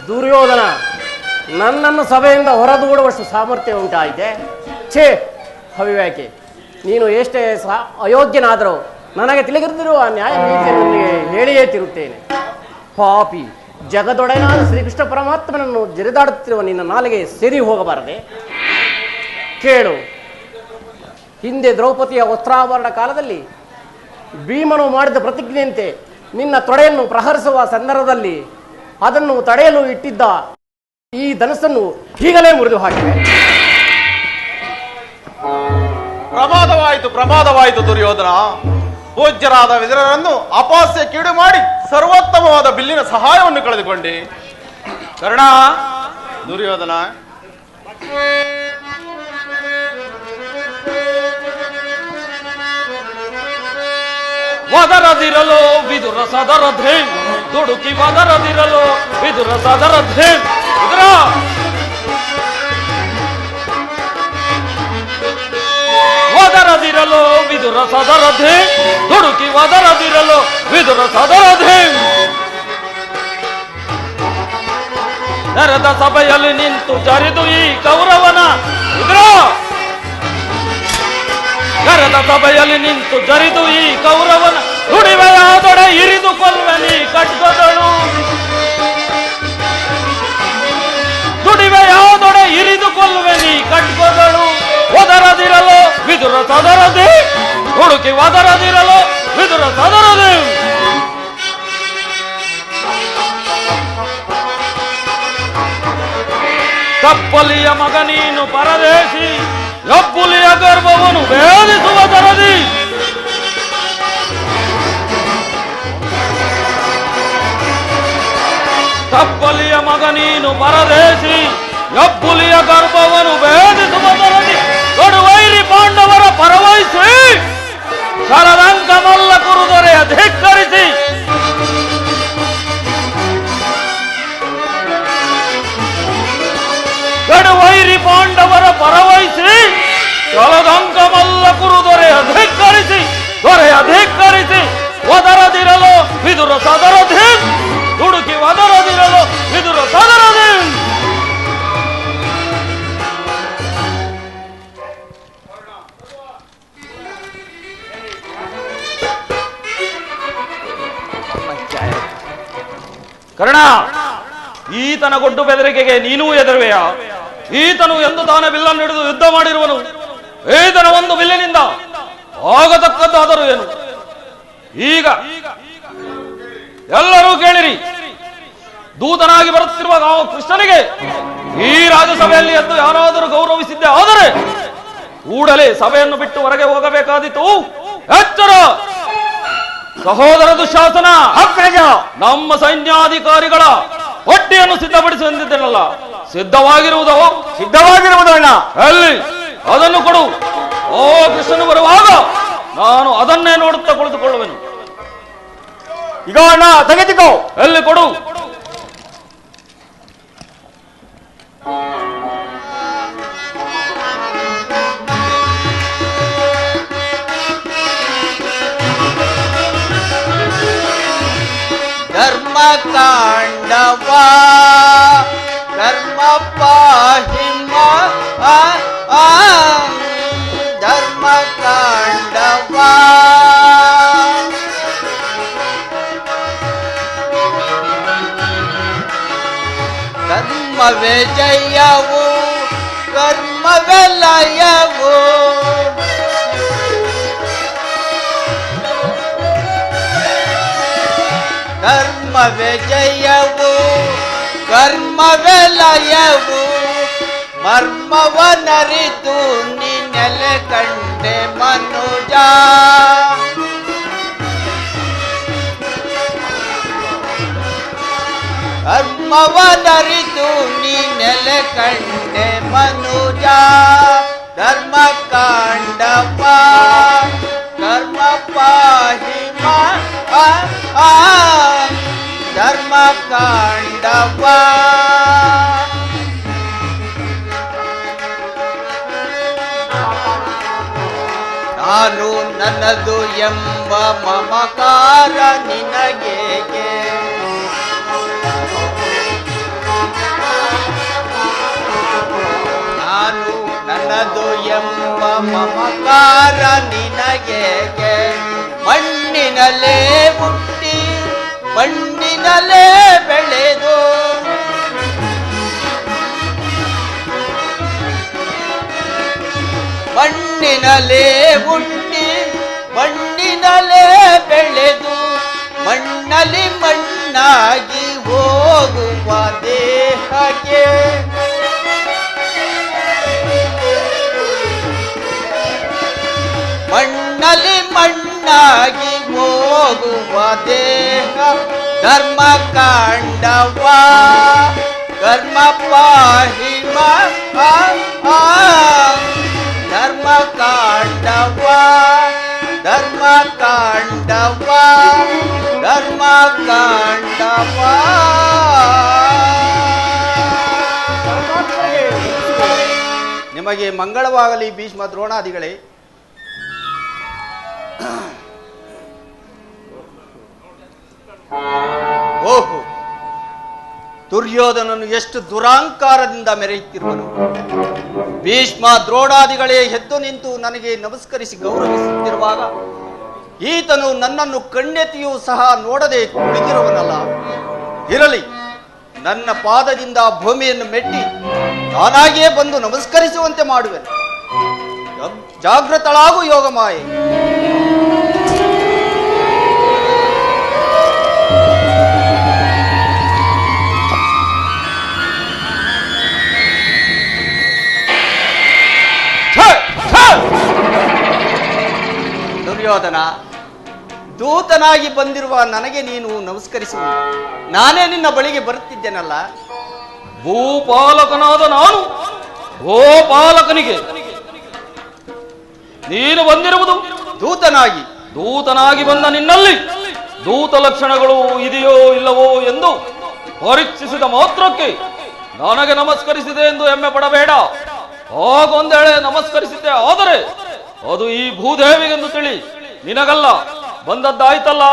ದುರ್ಯೋಧನ, ನನ್ನನ್ನು ಸಭೆಯಿಂದ ಹೊರದೂಡುವಷ್ಟು ಸಾಮರ್ಥ್ಯ ಉಂಟಾಯಿತೆ. ಛೇ ಅವಿವೇಕೆ, ನೀನು ಎಷ್ಟೇ ಅಯೋಗ್ಯನಾದರೂ ನನಗೆ ತಿಳಿದಿರುವ ನ್ಯಾಯ ನೀತಿಯನ್ನು ನಿನಗೆ ಹೇಳಿಯೇ ತಿರುತ್ತೇನೆ. ಪಾಪಿ, ಜಗದೊಡೆಯನಾದ ಶ್ರೀಕೃಷ್ಣ ಪರಮಾತ್ಮನನ್ನು ಜರಿದಾಡುತ್ತಿರುವ ನಿನ್ನ ನಾಲಿಗೆ ಸೇರಿ ಹೋಗಬಾರದೆ? ಕೇಳು, ಹಿಂದೆ ದ್ರೌಪದಿಯ ವಸ್ತ್ರಾಭರಣ ಕಾಲದಲ್ಲಿ ಭೀಮನು ಮಾಡಿದ ಪ್ರತಿಜ್ಞೆಯಂತೆ ನಿನ್ನ ತೊಡೆಯನ್ನು ಪ್ರಹರಿಸುವ ಸಂದರ್ಭದಲ್ಲಿ ಅದನ್ನು ತಡೆಯಲು ಇಟ್ಟಿದ್ದ ಈ ಧನಸ್ಸನ್ನು ಈಗಲೇ ಮುರಿದು ಹಾಕಿವೆ. ಪ್ರಮಾದವಾಯಿತು ದುರ್ಯೋಧನ. ಪೂಜ್ಯರಾದ ವಿದುರರನ್ನು ಅಪಹಾಸ್ಯ ಕೀಡು ಮಾಡಿ ಸರ್ವೋತ್ತಮವಾದ ಬಿಲ್ಲಿನ ಸಹಾಯವನ್ನು ಕಳೆದುಕೊಂಡೆ. ಕರ್ಣ, ದುರ್ಯೋಧನ, ವದರದಿರಲು ವಿದುರ ಸದರ ಧೇಮ್, ದುಡುಕಿ ವದರದಿರಲು ವಿದುರ ಸದರ ಧೇಮ್. ವಿದುರ, ವದರದಿರಲು ವಿದುರ ಸದರ ಧೇಮ್, ದುಡುಕಿ ವದರದಿರಲು ವಿದುರ ಸದರ ಧೇಮ್. ನೆರೆದ ಸಭೆಯಲ್ಲಿ ನಿಂತು ಜರಿದು ಈ ಕೌರವನ, ವಿದುರ, ಕರೆದ ಸಭೆಯಲ್ಲಿ ನಿಂತು ಜರಿದು ಈ ಕೌರವನ ನುಡಿವೆಯಾದೊಡೆ ಇರಿದು ಕೊಲ್ವನಿ ಖಡ್ಗದಳು, ನುಡಿವೆಯಾದೊಡೆ ಇರಿದು ಕೊಲ್ವನಿ ಖಡ್ಗದಳು. ಒದರದಿರಲು ವಿದುರ ಸದರದೆ, ಹುಡುಕಿ ಒದರದಿರಲು ವಿದುರ ಸದರದೆ. ಕಪ್ಪಲಿಯ ಮಗ ನೀನು ಪರದೇಶಿ, ಕಪ್ಪುಲಿಯ ಗರ್ಭವನ್ನು ಭೇದಿಸುವ ತರದಿ. ಕಪ್ಪಲಿಯ ಮಗ ನೀನು ಪರದೇಶಿ, ಕಪ್ಪುಲಿಯ ಗರ್ಭವನ್ನು ಭೇದಿಸುವ ತರದಿ. ಕೊಡುವೈರಿ ಪಾಂಡವರ ಪರವಹಿಸಿ ಶರದಂಕ ಮಲ್ಲ ಕುರುದೊರೆಯ ಧಿಕ್ಕರಿಸಿ, ಕಡುವೈರಿ ಪಾಂಡವರ ಪರವಹಿಸಿ ಕಲದಂಕ ಮಲ್ಲ ಕುರುದೊರೆಯ ಧಿಕ್ಕರಿಸಿ, ದೊರೆಯ ಧಿಕ್ಕರಿಸಿ. ಒದರದಿರಲು ವಿದುರ ಸದರದೆ, ಹುಡುಕಿ ಒದರದಿರಲು ವಿದುರ ಸದರದೆ. ಕರ್ಣ, ಈತನ ಗೊಡ್ಡು ಬೆದರಿಕೆಗೆ ನೀನೂ ಎದುರುವೆಯ? ಈತನು ಎಂದು ತಾನೇ ಬಿಲ್ಲನ್ನು ಹಿಡಿದು ಯುದ್ಧ ಮಾಡಿರುವನು. ಈತನ ಒಂದು ಬಿಲ್ಲಿನಿಂದ ಆಗತಕ್ಕದ್ದಾದರೂ ಏನು? ಈಗ ಎಲ್ಲರೂ ಕೇಳಿರಿ, ದೂತನಾಗಿ ಬರುತ್ತಿರುವ ನಾವು ಕೃಷ್ಣನಿಗೆ ಈ ರಾಜಸಭೆಯಲ್ಲಿ ಎಂದು ಯಾರಾದರೂ ಗೌರವಿಸಿದ್ದೆ ಆದರೆ ಕೂಡಲೇ ಸಭೆಯನ್ನು ಬಿಟ್ಟು ಹೊರಗೆ ಹೋಗಬೇಕಾದೀತು. ಎಚ್ಚರ! ಸಹೋದರ ದುಶ್ಯಾಸನ, ನಮ್ಮ ಸೈನ್ಯಾಧಿಕಾರಿಗಳ ಹೊಟ್ಟೆಯನ್ನು ಸಿದ್ಧಪಡಿಸಿ ಎಂದಿದ್ದೇನಲ್ಲ, ಸಿದ್ಧವಾಗಿರುವುದೋ? ಸಿದ್ಧವಾಗಿರುವುದು ಅಣ್ಣ. ಎಲ್ಲಿ? ಅದನ್ನು ಕೊಡು. ಓ ಕೃಷ್ಣನು ಬರುವಾಗ ನಾನು ಅದನ್ನೇ ನೋಡುತ್ತಾ ಕುಳಿತುಕೊಳ್ಳುವೆನು. ಈಗ ಅಣ್ಣ ತೆಗೆದುಕೋ. ಎಲ್ಲಿ ಕೊಡು. ಧರ್ಮ ಕಾಂಡವ ಧರ್ಮ ಪಾಹಿಮ ಧರ್ಮ ಕಾಂಡವ ಕರ್ಮವೇ ಜಯವು ಕರ್ಮವೇ ಲಯವು ಕರ್ಮವೇ ಜಯವು ಕರ್ಮವೇ ಲಯವು ಮರ್ಮವನರಿತು ನೀ ನೆಲೆ ಕಂಡೆ ಮನುಜ ಕರ್ಮವನರಿತು ನೀ ನೆಲೆ ಕಂಡೆ ಮನುಜ ಧರ್ಮ ಕಾಂಡವ ಕರ್ಮ ಪಾಹಿಮ ಧರ್ಮ ಕಾಂಡವ ನಾನು ನನ್ನದು ಎಂಬ ಮಮಕಾರ ನಿನಗೇಗೆ ನಾನು ನನ್ನದು ಎಂಬ ಮಮಕಾರ ನಿನಗೇಗೆ ಮಣ್ಣಿನಲ್ಲೇ ಹುಟ್ಟಿ ಮಣ್ಣಿನಲ್ಲೇ ಬೆಳೆದು ಮಣ್ಣಿನಲ್ಲೇ ಹುಟ್ಟಿ ಮಣ್ಣಿನಲ್ಲೇ ಬೆಳೆದು ಮಣ್ಣಲ್ಲಿ ಮಣ್ಣಾಗಿ ಹೋಗುವ ದೇಹಕ್ಕೆ ಮಣ್ಣಲ್ಲಿ ಮಣ್ಣಾಗಿ ಹೋಗುವ ದೇಹ ಧರ್ಮ ಕಾಂಡವ ಕರ್ಮ ಪಾಹಿಮ ಧರ್ಮ ಕಾಂಡವ ಧರ್ಮ ಕಾಂಡವ ಧರ್ಮ ಕಾಂಡವ ನಿಮಗೆ ಮಂಗಳವಾಗಲಿ ಭೀಷ್ಮ ದ್ರೋಣಾದಿಗಳೇ. ಓಹೋ, ದುರ್ಯೋಧನನು ಎಷ್ಟು ದುರಾಂಕಾರದಿಂದ ಮೆರೆಯುತ್ತಿರುವನು. ಭೀಷ್ಮ ದ್ರೋಣಾದಿಗಳೇ ಎದ್ದು ನಿಂತು ನನಗೆ ನಮಸ್ಕರಿಸಿ ಗೌರವಿಸುತ್ತಿರುವಾಗ ಈತನು ನನ್ನನ್ನು ಕಣ್ಣೆತ್ತಿಯೂ ಸಹ ನೋಡದೆ ಕುಳಿತಿರುವನಲ್ಲ. ಇರಲಿ, ನನ್ನ ಪಾದದಿಂದ ಭೂಮಿಯನ್ನು ಮೆಟ್ಟಿ ನಾನಾಗಿಯೇ ಬಂದು ನಮಸ್ಕರಿಸುವಂತೆ ಮಾಡುವೆನು. ಜಾಗೃತಳಾಗು ಯೋಗಮಾಯೆ. ದುರ್ಯೋಧನ, ದೂತನಾಗಿ ಬಂದಿರುವ ನನಗೆ ನೀನು ನಮಸ್ಕರಿಸುವ, ನಾನೇ ನಿನ್ನ ಬಳಿಗೆ ಬರುತ್ತಿದ್ದೇನಲ್ಲ. ಭೂಪಾಲಕನಾದ ನಾನು ಗೋಪಾಲಕನಿಗೆ ನೀನು ಬಂದಿರುವುದು ದೂತನಾಗಿ ಬಂದ ನಿನ್ನಲ್ಲಿ ದೂತ ಲಕ್ಷಣಗಳು ಇದೆಯೋ ಇಲ್ಲವೋ ಎಂದು ಪರೀಕ್ಷಿಸಿದ ಮಾತ್ರಕ್ಕೆ ನನಗೆ ನಮಸ್ಕರಿಸಿದೆ ಎಂದು ಹೆಮ್ಮೆ ಪಡಬೇಡ. ಹಾಗೊಂದೇಳೆ ನಮಸ್ಕರಿಸಿದ್ದೆ, ಆದರೆ ಅದು ಈ ಭೂದೇವಿಗೆಂದು ತಿಳಿ, ನಿನಗಲ್ಲ. ಬಂದದ್ದಾಯ್ತಲ್ಲ.